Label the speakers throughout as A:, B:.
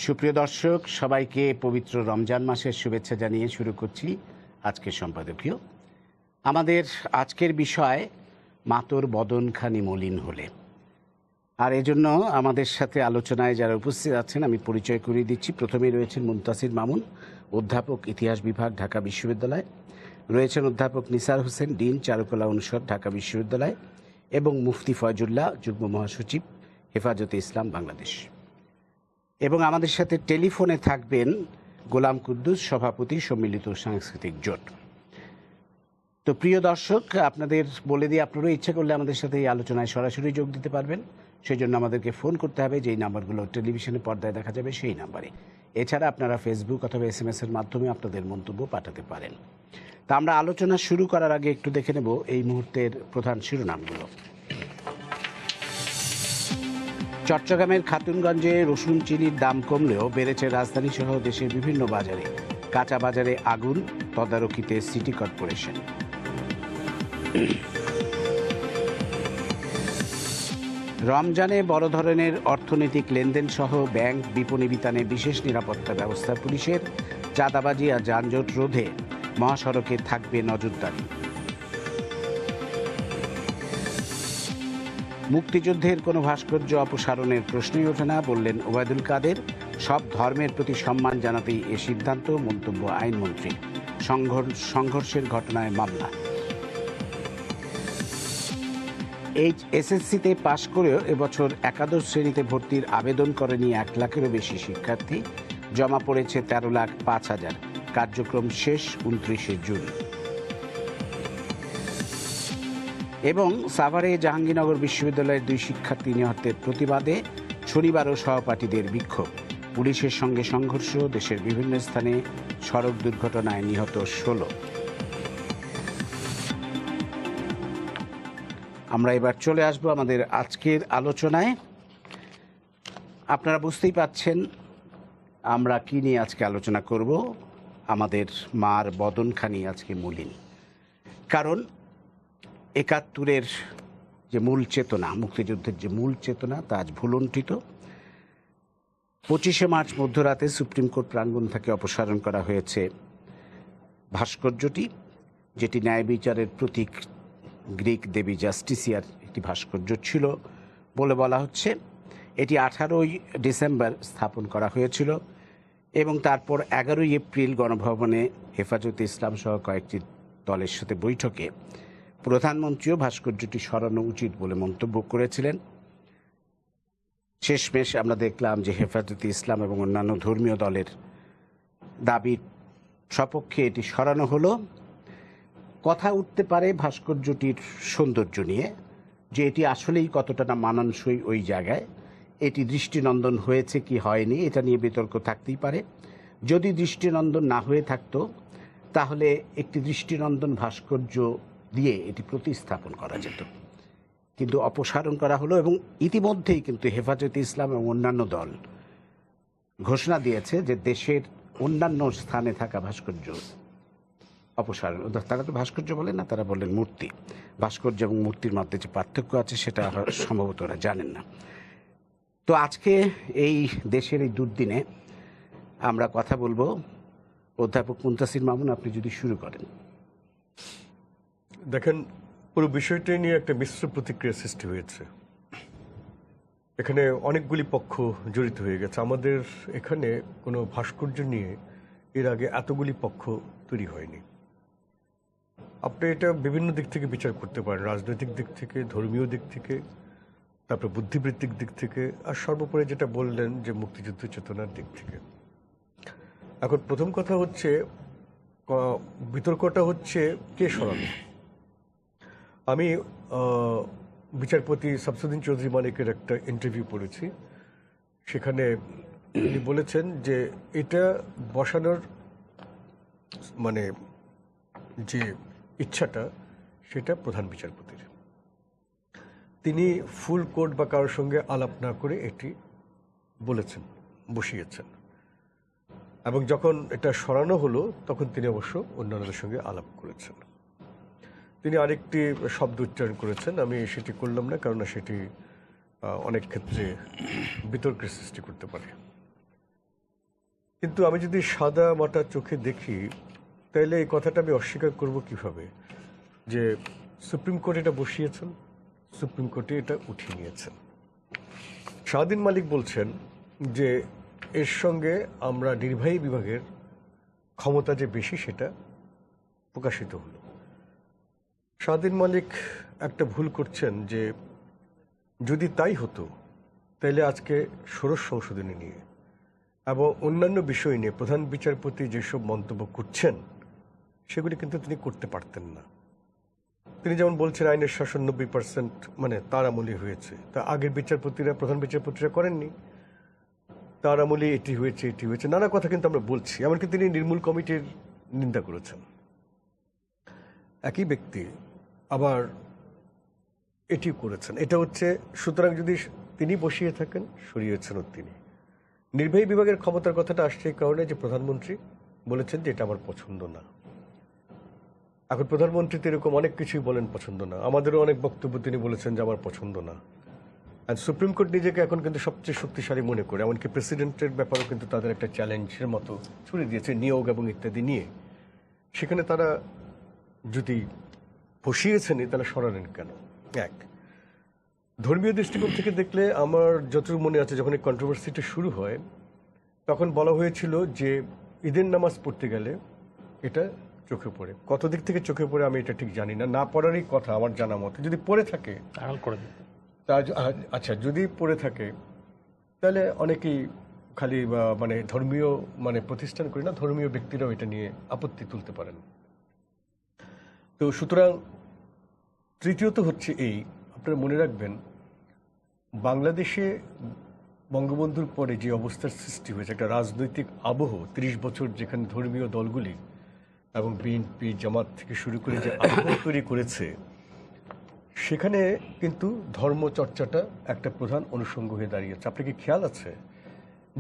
A: সুপ্রিয় দর্শক, সবাইকে পবিত্র রমজান মাসের শুভেচ্ছা জানিয়ে শুরু করছি আজকের সম্পাদকীয়। আমাদের আজকের বিষয় মাতর বদনখানি মলিন হলে। আর এজন্য আমাদের সাথে আলোচনায় যারা উপস্থিত আছেন আমি পরিচয় করিয়ে দিচ্ছি। প্রথমেই রয়েছেন মুনতাসির মামুন, অধ্যাপক, ইতিহাস বিভাগ, ঢাকা বিশ্ববিদ্যালয়। রয়েছেন অধ্যাপক নিসার হোসেন, ডিন, চারুকলা অনুষদ, ঢাকা বিশ্ববিদ্যালয়, এবং মুফতি ফয়জুল্লাহ, যুগ্ম মহাসচিব, হেফাজতে ইসলাম বাংলাদেশ। এবং আমাদের সাথে টেলিফোনে থাকবেন গোলাম কুদ্দুস, সভাপতি, সম্মিলিত সাংস্কৃতিক জোট। তো প্রিয় দর্শক, আপনাদের বলে দিয়ে আপনারাও ইচ্ছা করলে আমাদের সাথে এই আলোচনায় সরাসরি যোগ দিতে পারবেন। সেই জন্য আমাদেরকে ফোন করতে হবে, যেই নাম্বারগুলো টেলিভিশনে পর্দায় দেখা যাবে সেই নাম্বারে। এছাড়া আপনারা ফেসবুক অথবা SMS এর মাধ্যমে আপনাদের মন্তব্য পাঠাতে পারেন। তা আমরা আলোচনা শুরু করার আগে একটু দেখে নেব এই মুহূর্তের প্রধান শিরোনামগুলো। চট্টগ্রামের খাতুনগঞ্জে রসুন, চিনির দাম কমলেও বেড়েছে রাজধানী সহ দেশের বিভিন্ন বাজারে। কাঁচা বাজারে আগুন, তদারকিতে সিটি কর্পোরেশন। রমজানে বড় ধরনের অর্থনৈতিক লেনদেন সহ ব্যাংক, বিপণী বিতানে বিশেষ নিরাপত্তা ব্যবস্থা পুলিশের। চাঁদাবাজি আর যানজট রোধে মহাসড়কে থাকবে নজরদারি। মুক্তিযুদ্ধের কোনো ভাস্কর্য অপসারণের প্রশ্নই ওঠে না, বললেন ওবায়দুল কাদের। সব ধর্মের প্রতি সম্মান জানাতেই এ সিদ্ধান্ত, মন্তব্য আইনমন্ত্রী। সংঘর্ষের ঘটনায় মামলা। SSCতে পাশ করেও এবছর একাদশ শ্রেণীতে ভর্তির আবেদন করেনি 1 লাখেরও বেশি শিক্ষার্থী। জমা পড়েছে 13,05,000। কার্যক্রম শেষ 29শে জুন। এবং সাভারে জাহাঙ্গীরনগর বিশ্ববিদ্যালয়ের 2 শিক্ষার্থী নিহতের প্রতিবাদে শনিবারও সহপাঠীদের বিক্ষোভ। পুলিশের সঙ্গে সংঘর্ষ, দেশের বিভিন্ন স্থানে সড়ক দুর্ঘটনায় নিহত 16। আমরা এবার চলে আসব আমাদের আজকের আলোচনায়। আপনারা বুঝতেই পাচ্ছেন আমরা কি নিয়ে আজকে আলোচনা করব। আমাদের মার বদনখানি আজকে মলিন, কারণ 71-এর যে মূল চেতনা, মুক্তিযুদ্ধের যে মূল চেতনা, তা আজ ভুলুণ্ঠিত। 25শে মার্চ মধ্যরাতে সুপ্রিম কোর্ট প্রাঙ্গণ থেকে অপসারণ করা হয়েছে ভাস্কর্যটি, যেটি ন্যায় বিচারের প্রতীক, গ্রিক দেবী জাস্টিসিয়ার একটি ভাস্কর্য ছিল বলে বলা হচ্ছে। এটি 18ই ডিসেম্বর স্থাপন করা হয়েছিল এবং তারপর 11ই এপ্রিল গণভবনে হেফাজতে ইসলাম সহ কয়েকটি দলের সাথে বৈঠকে প্রধানমন্ত্রীও ভাস্কর্যটি সরানো উচিত বলে মন্তব্য করেছিলেন। শেষমেশ আমরা দেখলাম যে হেফাজতে ইসলাম এবং অন্যান্য ধর্মীয় দলের দাবির সপক্ষে এটি সরানো হলো। কথা উঠতে পারে ভাস্কর্যটির সৌন্দর্য নিয়ে, যে এটি আসলেই কতটা না মানানসই ওই জায়গায়, এটি দৃষ্টিনন্দন হয়েছে কি হয়নি, এটা নিয়ে বিতর্ক থাকতেই পারে। যদি দৃষ্টিনন্দন না হয়ে থাকতো তাহলে একটি দৃষ্টিনন্দন ভাস্কর্য দিয়ে এটি প্রতিস্থাপন করা যেত, কিন্তু অপসারণ করা হলো। এবং ইতিমধ্যেই কিন্তু হেফাজতে ইসলাম এবং অন্যান্য দল ঘোষণা দিয়েছে যে দেশের অন্যান্য স্থানে থাকা ভাস্কর্য অপসারণ। তারা তো ভাস্কর্য বলেন না, তারা বলেন মূর্তি। ভাস্কর্য এবং মূর্তির মধ্যে যে পার্থক্য আছে সেটা সম্ভবত ওরা জানেন না। তো আজকে এই দেশের এই দুর্দিনে আমরা কথা বলবো। অধ্যাপক মুনতাসির মামুন, আপনি যদি শুরু করেন।
B: দেখেন, পুরো বিষয়টি নিয়ে একটা মিশ্র প্রতিক্রিয়া সৃষ্টি হয়েছে। এখানে অনেকগুলি পক্ষ জড়িত হয়ে গেছে। আমাদের এখানে কোনো ভাস্কর্য নিয়ে এর আগে এতগুলি পক্ষ তৈরি হয়নি। আপনি এটা বিভিন্ন দিক থেকে বিচার করতে পারেন, রাজনৈতিক দিক থেকে, ধর্মীয় দিক থেকে, তারপর বুদ্ধিবৃত্তিক দিক থেকে, আর সর্বোপরি যেটা বললেন যে মুক্তিযুদ্ধ চেতনার দিক থেকে। এখন প্রথম কথা হচ্ছে, বিতর্কটা হচ্ছে কে সরানো। আমি বিচারপতি শামসুদ্দিন চৌধুরী মালিকের একটা ইন্টারভিউ পড়েছি। সেখানে তিনি বলেছেন যে এটা বসানোর মানে যে ইচ্ছাটা সেটা প্রধান বিচারপতির। তিনি ফুল কোর্ট বা কারোর সঙ্গে আলাপ না করে এটি বলেছেন, বসিয়েছেন। এবং যখন এটা সরানো হলো তখন তিনি অবশ্য অন্যান্যদের সঙ্গে আলাপ করেছেন। তিনি আরেকটি শব্দ উচ্চারণ করেছেন, আমি সেটি করলাম না, কারণ সেটি অনেক ক্ষেত্রে বিতর্কের সৃষ্টি করতে পারে। কিন্তু আমি যদি সাদা মাটা চোখে দেখি তাহলে এই কথাটা আমি অস্বীকার করব কিভাবে, যে সুপ্রিম কোর্ট এটা বসিয়েছেন, সুপ্রিম কোর্টে এটা উঠিয়ে নিয়েছেন। শাহদিন মালিক বলছেন যে এর সঙ্গে আমরা নির্বাহী বিভাগের ক্ষমতা যে বেশি সেটা প্রকাশিত হলো। শাহদিন মালিক একটা ভুল করছেন, যে যদি তাই হতো তাহলে আজকে ষোড়শ সংশোধনী নিয়ে এবং অন্যান্য বিষয় নিয়ে প্রধান বিচারপতি যেসব মন্তব্য করছেন সেগুলি কিন্তু তিনি করতে পারতেন না। তিনি যেমন বলছেন আইনের শাসন 90% মানে তার আমলে হয়েছে, তা আগের বিচারপতিরা, প্রধান বিচারপতিরা করেননি। তার আমলে এটি হয়েছে, এটি হয়েছে, নানা কথা কিন্তু আমরা বলছি। এমনকি তিনি নির্মূল কমিটির নিন্দা করেছেন। একই ব্যক্তি আবার এটিও করেছেন। এটা হচ্ছে, সুতরাং যদি তিনি বসিয়ে থাকেন, সরিয়েছেনও তিনি। নির্বাহী বিভাগের ক্ষমতার কথাটা আসছে এই কারণে যে প্রধানমন্ত্রী বলেছেন যে এটা আমার পছন্দ না। এখন প্রধানমন্ত্রী তো এরকম অনেক কিছুই বলেন পছন্দ না, আমাদেরও অনেক বক্তব্য তিনি বলেছেন যে আমার পছন্দ না। আর সুপ্রিম কোর্ট নিজেকে এখন কিন্তু সবচেয়ে শক্তিশালী মনে করে, এমনকি প্রেসিডেন্টের ব্যাপারেও কিন্তু তাদের একটা চ্যালেঞ্জের মতো ছুড়ে দিয়েছে নিয়োগ এবং ইত্যাদি নিয়ে। সেখানে তারা যদি বসিয়েছেনই তাহলে সরালেন কেন? এক, ধর্মীয় দৃষ্টিকোণ থেকে দেখলে আমার যতটুকু মনে আছে, যখন এই কন্ট্রোভার্সিটা শুরু হয় তখন বলা হয়েছিল যে ঈদের নামাজ পড়তে গেলে এটা চোখে পড়ে। কত দিক থেকে চোখে পড়ে আমি এটা ঠিক জানি না, না পড়ারই কথা আমার জানা মতে। যদি পড়ে থাকে তা আচ্ছা, যদি পড়ে থাকে তাহলে অনেকেই খালি মানে ধর্মীয় মানে প্রতিষ্ঠান করি না, ধর্মীয় ব্যক্তিরাও এটা নিয়ে আপত্তি তুলতে পারেন। তো সুতরাং তৃতীয়ত হচ্ছে এই, আপনারা মনে রাখবেন বাংলাদেশে বঙ্গবন্ধুর পরে যে অবস্থার সৃষ্টি হয়েছে, একটা রাজনৈতিক আবহ 30 বছর, যেখানে ধর্মীয় দলগুলি এবং বিএনপি জামাত থেকে শুরু করে যে আবহ তৈরি করেছে, সেখানে কিন্তু ধর্মচর্চাটা একটা প্রধান অনুষঙ্গ হয়ে দাঁড়িয়েছে। আপনার কি খেয়াল আছে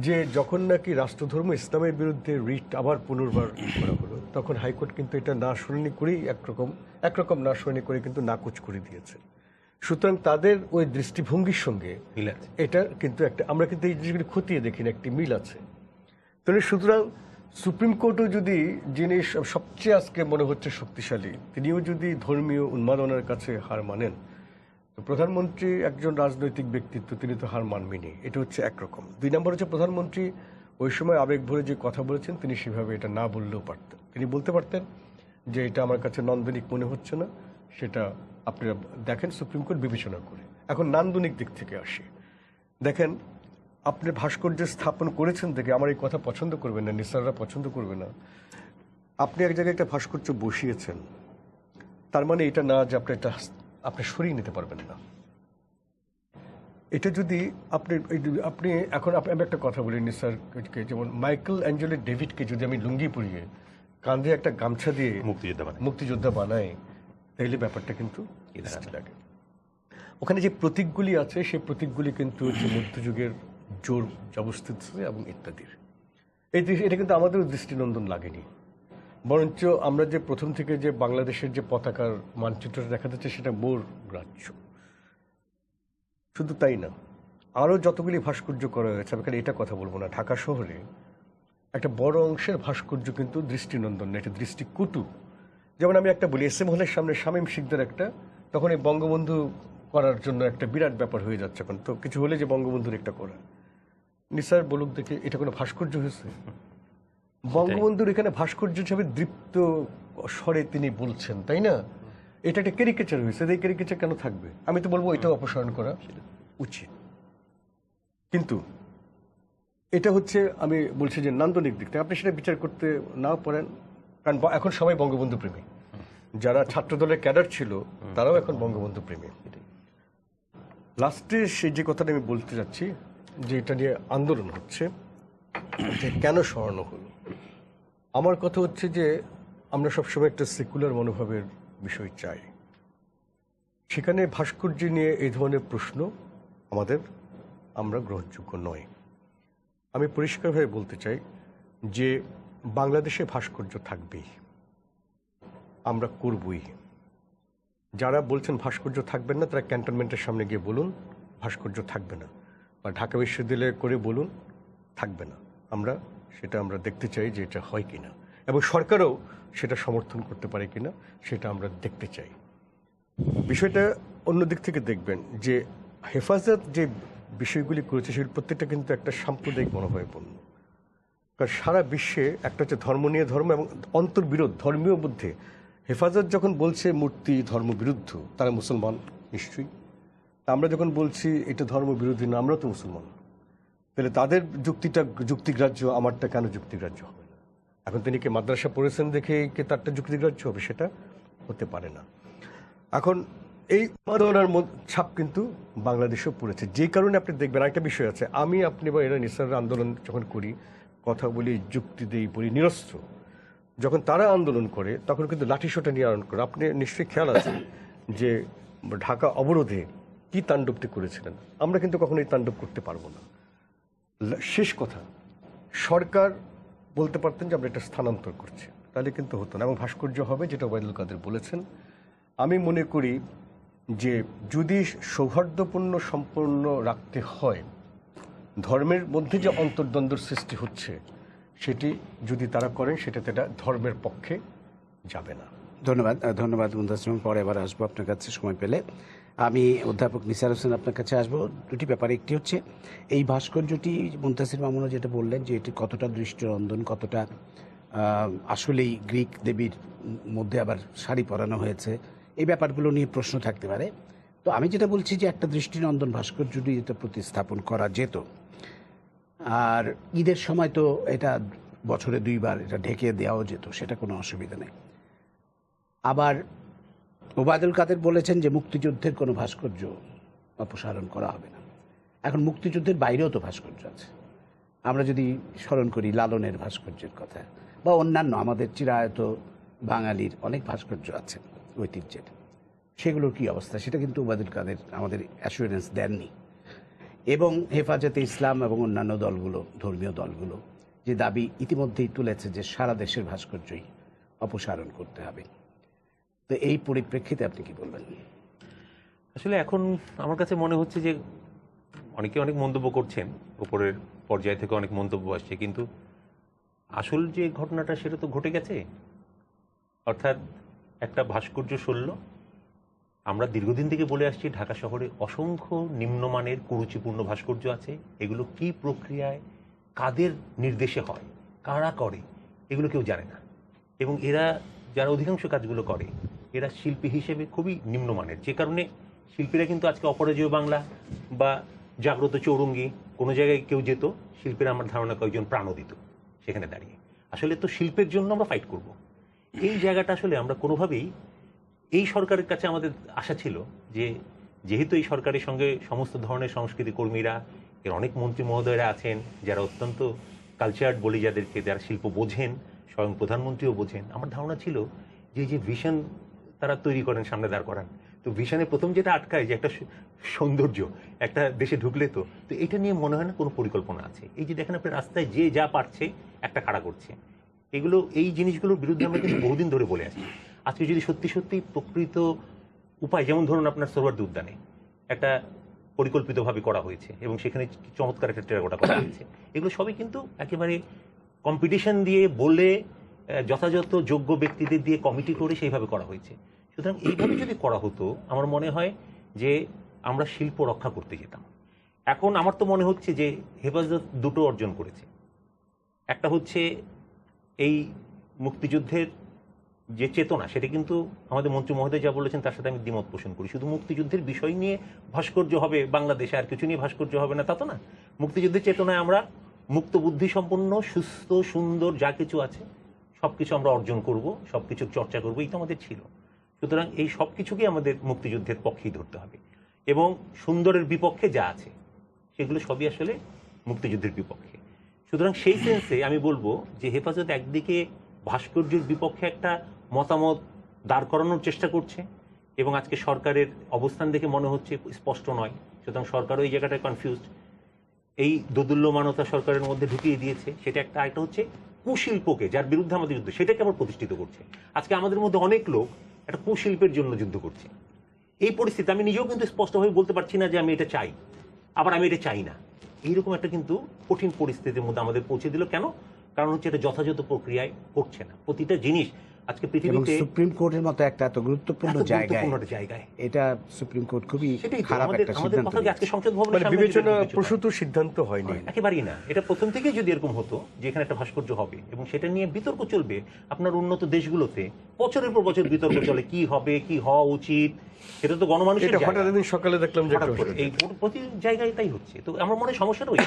B: যে যখন নাকি রাষ্ট্রধর্ম ইসলামের বিরুদ্ধে রিট আবার পুনর্বার করা হলো, তখন হাইকোর্ট কিন্তু এটা না শুনানি করেই একরকম না শুনানি করে কিন্তু নাকচ করে দিয়েছে। সুতরাং তাদের ওই দৃষ্টিভঙ্গির সঙ্গে এটা কিন্তু একটা, আমরা কিন্তু এই জিনিসগুলি খতিয়ে দেখি না, একটি মিল আছে। তাহলে সুতরাং সুপ্রিম কোর্টও যদি, যিনি সবচেয়ে আজকে মনে হচ্ছে শক্তিশালী, তিনিও যদি ধর্মীয় উন্মাদনার কাছে হার মানেন, তো প্রধানমন্ত্রী একজন রাজনৈতিক ব্যক্তিত্ব, তিনি তো হার মানবেনই। এটা হচ্ছে একরকম। 2 নম্বর হচ্ছে প্রধানমন্ত্রী ওই সময় আবেগ ভরে যে কথা বলেছেন, তিনি সেভাবে এটা না বললেও পারতেন। তিনি বলতে পারতেন যে এটা আমার কাছে নান্দনিক মনে হচ্ছে না, সেটা আপনারা দেখেন সুপ্রিম কোর্ট বিবেচনা করে। এখন নান্দনিক দিক থেকে আসি, দেখেন আপনি ভাস্কর্য স্থাপন করেছেন দেখে আমার এই কথা পছন্দ করবেন না, নিসাররা পছন্দ করবে না। আপনি এক জায়গায় একটা ভাস্কর্য বসিয়েছেন, তার মানে এটা না যে আপনি সরিয়ে নিতে পারবেন না। এটা যদি আপনি এখন আমি একটা কথা বলি নিসারকে, যেমন মাইকেল অ্যাঞ্জেলো ডেভিডকে যদি আমি লুঙ্গি পরিয়ে কাঁধে একটা গামছা দিয়ে মুক্তিযোদ্ধা বানাই, তাইলে ব্যাপারটা কিন্তু লাগে। ওখানে যে প্রতীকগুলি আছে সেই প্রতীকগুলি কিন্তু হচ্ছে মধ্যযুগের জোর জবরদস্তি এবং ইত্যাদির। এটা কিন্তু আমাদের দৃষ্টিনন্দন লাগেনি, বরঞ্চ আমরা যে প্রথম থেকে যে বাংলাদেশের যে পতাকার মানচিত্রটা দেখা যাচ্ছে সেটা মোর গ্রাহ্য। শুধু তাই না, আরও যতগুলি ভাস্কর্য করা হয়েছে, আমি এটা কথা বলবো না, ঢাকা শহরে একটা বড় অংশের ভাস্কর্য কিন্তু দৃষ্টিনন্দন না, এটা দৃষ্টিকটু। যেমন আমি একটা বলি, এস এম হলের সামনে শামীম শিকদার একটা, তখন এই বঙ্গবন্ধু করার জন্য একটা বিরাট ব্যাপার হয়ে যাচ্ছে। এখন তো কিছু হলে যে বঙ্গবন্ধুর একটা করা, নিসার বলুক দেখে এটা কোনো ভাস্কর্য হয়েছে? বঙ্গবন্ধুর এখানে ভাস্কর্য হিসাবে দৃপ্ত স্বরে তিনি বলছেন, তাই না? এটা একটা ক্যারিকেচার হয়েছে, এই ক্যারিকেচার কেন থাকবে? আমি তো বলবো এটাও অপসারণ করা উচিত। কিন্তু এটা হচ্ছে, আমি বলছি যে নান্দনিক দিক থেকে আপনি সেটা বিচার করতে নাও পারেন, কারণ এখন সবাই বঙ্গবন্ধু প্রেমী। যারা ছাত্রদলের ক্যাডার ছিল তারাও এখন বঙ্গবন্ধু প্রেমী। লাস্টে যে কথাটা আমি বলতে যাচ্ছি, যে এটা নিয়ে আন্দোলন হচ্ছে যে কেন সরানো হলো, আমার কথা হচ্ছে যে আমরা সবসময় একটা সেকুলার মনোভাবের বিষয় চাই। সেখানে ভাস্কর্য নিয়ে এই ধরনের প্রশ্ন আমরা গ্রহণযোগ্য নয়। আমি পরিষ্কারভাবে বলতে চাই যে বাংলাদেশে ভাস্কর্য থাকবেই, আমরা করবই। যারা বলছেন ভাস্কর্য থাকবেন না, তারা ক্যান্টনমেন্টের সামনে গিয়ে বলুন ভাস্কর্য থাকবে না, বা ঢাকা বিশ্ববিদ্যালয়ে করে বলুন থাকবে না। সেটা আমরা দেখতে চাই যে এটা হয় কিনা, এবং সরকারও সেটা সমর্থন করতে পারে কিনা সেটা আমরা দেখতে চাই। বিষয়টা অন্য দিক থেকে দেখবেন যে হেফাজত যে বিষয়গুলি করেছে সেগুলি প্রত্যেকটা কিন্তু একটা সাম্প্রদায়িক মনোভাবপূর্ণ। কারণ সারা বিশ্বে একটা হচ্ছে ধর্ম নিয়ে ধর্ম এবং অন্তর্বিরোধ ধর্মীয় মধ্যে। হেফাজত যখন বলছে মূর্তি ধর্মবিরুদ্ধ, তারা মুসলমান নিশ্চয়ই। আমরা যখন বলছি এটা ধর্মবিরোধী না, আমরা তো মুসলমান, তাহলে তাদের যুক্তিটা যুক্তিগ্রাহ্য, আমারটা কেন যুক্তিগ্রাহ্য হবে না? এখন তিনি কি মাদ্রাসা পড়েছেন দেখে কি তারটা যুক্তিগ্রাহ্য হবে? সেটা হতে পারে না। এখন এই উন্মাদনার ছাপ কিন্তু বাংলাদেশেও পড়েছে, যে কারণে আপনি দেখবেন একটা বিষয় আছে, আপনি বা এরা নিসার আন্দোলন যখন করি, কথা বলি, যুক্তি দিই, বলি নিরস্ত্র, যখন তারা আন্দোলন করে তখন কিন্তু লাঠিসোঁটা নিয়ে আন্দোলন করে। আপনি নিশ্চয়ই খেয়াল আছে যে ঢাকা অবরোধে কি তাণ্ডবটি করেছিলেন। আমরা কিন্তু কখনো এই তাণ্ডব করতে পারবো না। শেষ কথা, সরকার বলতে পারতেন যে আমরা এটা স্থানান্তর করছি, তাহলে কিন্তু হতো না, এবং ভাস্কর্য হবে, যেটা ওবায়দুল কাদের বলেছেন। আমি মনে করি যে যদি সৌহার্দ্যপূর্ণ সম্পন্ন রাখতে হয়, ধর্মের মধ্যে যে অন্তর্দ্বন্দ্ব সৃষ্টি হচ্ছে সেটি যদি তারা করেন, সেটাতে এটা ধর্মের পক্ষে যাবে না।
A: ধন্যবাদ মুনতাসির। পরে এবার আসবো আপনার কাছে সময় পেলে। আমি অধ্যাপক নিসার হোসেন আপনার কাছে আসবো দুটি ব্যাপারে। একটি হচ্ছে এই ভাস্কর্যটি মুনতাসির মামুনও যেটা বললেন যে এটি কতটা দৃষ্টিনন্দন, কতটা আসলেই গ্রিক দেবীর মধ্যে আবার শাড়ি পরানো হয়েছে, এই ব্যাপারগুলো নিয়ে প্রশ্ন থাকতে পারে। তো আমি যেটা বলছি যে একটা দৃষ্টিনন্দন ভাস্কর্য যদি এটা প্রতিস্থাপন করা যেত, আর ঈদের সময় তো এটা বছরে 2 বার এটা ঢেকে দেওয়াও যেত, সেটা কোনো অসুবিধা নেই। আবার ওবায়দুল কাদের বলেছেন যে মুক্তিযুদ্ধের কোনো ভাস্কর্য অপসারণ করা হবে না। এখন মুক্তিযুদ্ধের বাইরেও তো ভাস্কর্য আছে। আমরা যদি স্মরণ করি লালনের ভাস্কর্যের কথা, বা অন্যান্য আমাদের চিরায়ত বাঙালির অনেক ভাস্কর্য আছে ঐতিহ্যের, সেগুলোর কী অবস্থা, সেটা কিন্তু ওবায়দুল কাদের আমাদের অ্যাসুরেন্স দেননি। এবং হেফাজতে ইসলাম এবং অন্যান্য দলগুলো, ধর্মীয় দলগুলো যে দাবি ইতিমধ্যেই তুলেছে যে সারা দেশের ভাস্কর্যই অপসারণ করতে হবে। তো এই পরিপ্রেক্ষিতে আপনি কি বলবেন?
C: আসলে এখন আমার কাছে মনে হচ্ছে যে অনেকে অনেক মন্তব্য করছেন, উপরের পর্যায় থেকে অনেক মন্তব্য আসছে, কিন্তু আসল যে ঘটনাটা সেটা তো ঘটে গেছে। অর্থাৎ একটা ভাস্কর্য সরল। আমরা দীর্ঘদিন থেকে বলে আসছি ঢাকা শহরে অসংখ্য নিম্নমানের কুরুচিপূর্ণ ভাস্কর্য আছে। এগুলো কি প্রক্রিয়ায়, কাদের নির্দেশে হয়, কারা করে, এগুলো কেউ জানে না। এবং এরা যারা অধিকাংশ কাজগুলো করে এরা শিল্পী হিসেবে খুবই নিম্নমানের, যে কারণে শিল্পীরা কিন্তু আজকে অপরাজেয় বাংলা বা জাগ্রত চৌরঙ্গি কোনো জায়গায় কেউ যেত, শিল্পীরা আমার ধারণা কয়েকজন প্রাণও দিত সেখানে দাঁড়িয়ে। আসলে তো শিল্পের জন্য আমরা ফাইট করব। এই জায়গাটা আসলে আমরা কোনোভাবেই, এই সরকারের কাছে আমাদের আশা ছিল যে যেহেতু এই সরকারের সঙ্গে সমস্ত ধরনের সংস্কৃতি কর্মীরা, এর অনেক মন্ত্রী মহোদয়রা আছেন যারা অত্যন্ত কালচার্ড বলি, যাদেরকে যারা শিল্প বোঝেন, স্বয়ং প্রধানমন্ত্রীও বোঝেন, আমার ধারণা ছিল যে যে ভিশন তারা তৈরি করেন, সামনে দাঁড় করান, তো ভিশনে প্রথম যেটা আটকায় যে একটা সৌন্দর্য একটা দেশে ঢুকলে তো এটা নিয়ে মনে হয় না কোনো পরিকল্পনা আছে। এই যে দেখেন আপনি রাস্তায় যে যা পারছে একটা খাড়া করছে, এগুলো এই জিনিসগুলোর বিরুদ্ধে আমরা কিন্তু বহুদিন ধরে বলে আসছি। আজকে যদি সত্যি সত্যি প্রকৃত উপায়, যেমন ধরুন আপনার সোহরাওয়ার্দী উদ্যানে একটা পরিকল্পিতভাবে করা হয়েছে এবং সেখানে চমৎকার একটা টেরাকোটা করা হয়েছে, এগুলো সবই কিন্তু একেবারে কম্পিটিশন দিয়ে বলে যথাযথ যোগ্য ব্যক্তিদের দিয়ে কমিটি করে সেইভাবে করা হয়েছে। সুতরাং এইভাবে যদি করা হতো আমার মনে হয় যে আমরা শিল্প রক্ষা করতে যেতাম। এখন আমার তো মনে হচ্ছে যে হেফাজত দুটো অর্জন করেছে। একটা হচ্ছে এই মুক্তিযুদ্ধের যে চেতনা, সেটা কিন্তু আমাদের মন্ত্রী মহোদয় যা বলেছেন তার সাথে আমি দ্বিমত পোষণ করি। শুধু মুক্তিযুদ্ধের বিষয় নিয়ে ভাস্কর্য হবে বাংলাদেশে, আর কিছু নিয়ে ভাস্কর্য হবে না তা তো না। মুক্তিযুদ্ধের চেতনায় আমরা মুক্ত বুদ্ধি সম্পন্ন, সুস্থ, সুন্দর যা কিছু আছে সব কিছু আমরা অর্জন করব, সব কিছুর চর্চা করবো, এই তো আমাদের ছিল। সুতরাং এই সব কিছুকে আমাদের মুক্তিযুদ্ধের পক্ষেই ধরতে হবে, এবং সুন্দরের বিপক্ষে যা আছে সেগুলো সবই আসলে মুক্তিযুদ্ধের বিপক্ষে। সুতরাং সেই সেন্সে আমি বলবো যে হেফাজত একদিকে ভাস্কর্যের বিপক্ষে একটা মতামত দাঁড় করানোর চেষ্টা করছে, এবং আজকে সরকারের অবস্থান দেখে মনে হচ্ছে স্পষ্ট নয়, সুতরাং সরকারও এই জায়গাটায় কনফিউজড। এই দোদুল্যমানতা সরকারের মধ্যে ঢুকিয়ে দিয়েছে, সেটা একটা। আরেকটা হচ্ছে কুশিল্পকে, যার বিরুদ্ধে আমাদের যুদ্ধ, সেটাকে আবার প্রতিষ্ঠিত করছে। আজকে আমাদের মধ্যে অনেক লোক একটা কুশিল্পের জন্য যুদ্ধ করছে। এই পরিস্থিতি আমি নিজেও কিন্তু স্পষ্টভাবে বলতে পারছি না যে আমি এটা চাই, আবার আমি এটা চাই না। এইরকম একটা কিন্তু কঠিন পরিস্থিতির মধ্যে আমাদের পৌঁছে দিল। কেন? কারণ হচ্ছে এটা যথাযথ প্রক্রিয়ায় করছে না। প্রতিটা জিনিস আজকে
A: এবং
C: পৃথিবীতে
A: সুপ্রিম কোর্টের মতো একটা এত গুরুত্বপূর্ণ
C: এত গুরুত্বপূর্ণ একটা
A: জায়গায়
C: জায়গায়
A: এটা সুপ্রিম কোর্ট খুবই
C: সেটাই তো
A: খারাপ
C: আমাদের
A: একটা
C: আমাদের
A: সিদ্ধান্ত
C: কথা যে আজকে
A: নিয়েছে।
C: সংসদ ভবনের
B: মানে
C: সামনে
B: বিবেচনা
C: যদি কিছু হয়,
B: প্রসূত সিদ্ধান্ত হয়নি।
C: একেবারেই না। এটা প্রথম থেকেই যদি এরকম হতো যে এখানে একটা ভাস্কর্য হবে এবং সেটা নিয়ে বিতর্ক চলবে, আপনার উন্নত দেশগুলোতে বছরের পর বছর বিতর্ক চলে কি হবে, কি হওয়া উচিত, সেটা তো গণমানুষের
B: এটা
C: জায়গা।
B: হঠাৎ একদিন সকালে দেখলাম যে
C: হঠাৎ
B: একটা
C: করে এই প্রতি জায়গায় তাই হচ্ছে। তো আমার মনে হয় সমস্যাটা ওই।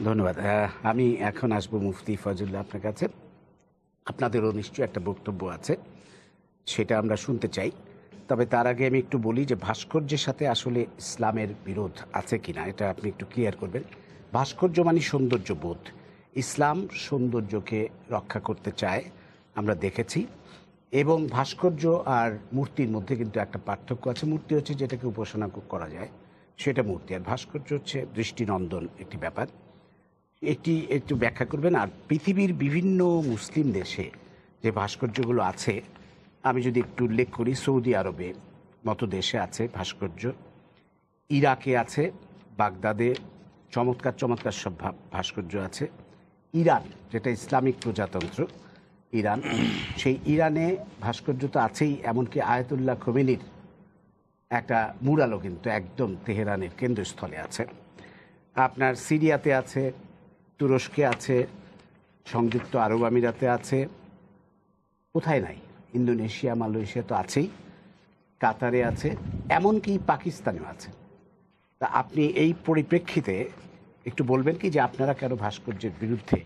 A: ধন্যবাদ। আমি এখন আসবো মুফতি ফজলুল্লাহ আপনার কাছে। আপনাদেরও নিশ্চয়ই একটা বক্তব্য আছে, সেটা আমরা শুনতে চাই। তবে তার আগে আমি একটু বলি যে ভাস্কর্যের সাথে আসলে ইসলামের বিরোধ আছে কিনা এটা আপনি একটু ক্লিয়ার করবেন। ভাস্কর্য মানে সৌন্দর্য বোধ। ইসলাম সৌন্দর্যকে রক্ষা করতে চায়, আমরা দেখেছি। এবং ভাস্কর্য আর মূর্তির মধ্যে কিন্তু একটা পার্থক্য আছে। মূর্তি হচ্ছে যেটাকে উপাসনা করা যায়, সেটা মূর্তি, আর ভাস্কর্য হচ্ছে দৃষ্টিনন্দন একটি ব্যাপার। এটি একটু ব্যাখ্যা করবেন। আর পৃথিবীর বিভিন্ন মুসলিম দেশে যে ভাস্কর্যগুলো আছে, আমি যদি একটু উল্লেখ করি, সৌদি আরবে মতো দেশে আছে ভাস্কর্য, ইরাকে আছে, বাগদাদে চমৎকার চমৎকার সব ভাস্কর্য আছে, ইরান যেটা ইসলামিক প্রজাতন্ত্র ইরান, সেই ইরানে ভাস্কর্য তো আছেই। এমনকি আয়াতুল্লাহ খোমেনির একটা মুরালও কিন্তু একদম তেহরানের কেন্দ্রস্থলে আছে। আপনার সিরিয়াতে আছে, তুরস্কে আছে, সংযুক্ত আরব আমিরাতে আছে, কোথায় নাই, ইন্দোনেশিয়া মালয়েশিয়া তো আছেই, কাতারে আছে, এমনকি পাকিস্তানেও আছে। তা আপনি এই পরিপ্রেক্ষিতে একটু বলবেন কি যে আপনারা কেন ভাস্কর্যের বিরুদ্ধে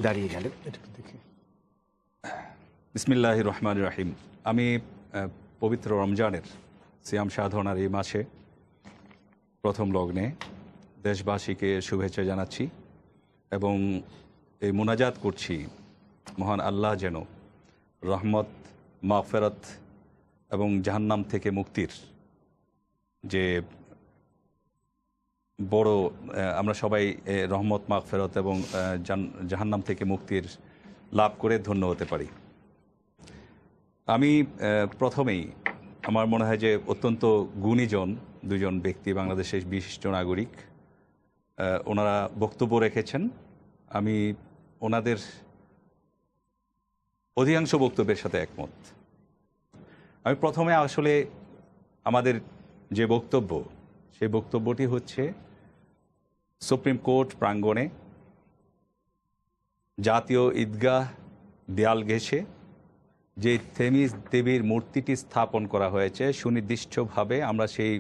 A: দাঁড়িয়ে গেলেন?
B: দেখি।
D: বিসমিল্লাহির রহমানির রহিম। আমি পবিত্র রমজানের সিয়াম সাধনার এই মাসে প্রথম লগ্নে দেশবাসীকে শুভেচ্ছা জানাচ্ছি এবং এই মুনাজাত করছি মহান আল্লাহ যেন রহমত, মাগফিরাত এবং জাহান্নাম থেকে মুক্তির যে বড় আমরা সবাই রহমত, মাগফিরাত এবং জাহান্নাম থেকে মুক্তির লাভ করে ধন্য হতে পারি। আমি প্রথমেই আমার মনে হয় যে অত্যন্ত গুণীজন দুজন ব্যক্তি, বাংলাদেশের বিশিষ্ট নাগরিক, ওনারা বক্তব্য রেখেছেন। আমি ওনাদের অধিকাংশ বক্তব্যের সাথে একমত। আমি প্রথমে আসলে আমাদের যে বক্তব্য, সেই বক্তব্যটি হচ্ছে সুপ্রিম কোর্ট প্রাঙ্গণে জাতীয় ঈদগাহ দেয়াল ঘেঁষে যে থেমিস দেবীর মূর্তিটি স্থাপন করা হয়েছে, সুনির্দিষ্টভাবে আমরা সেই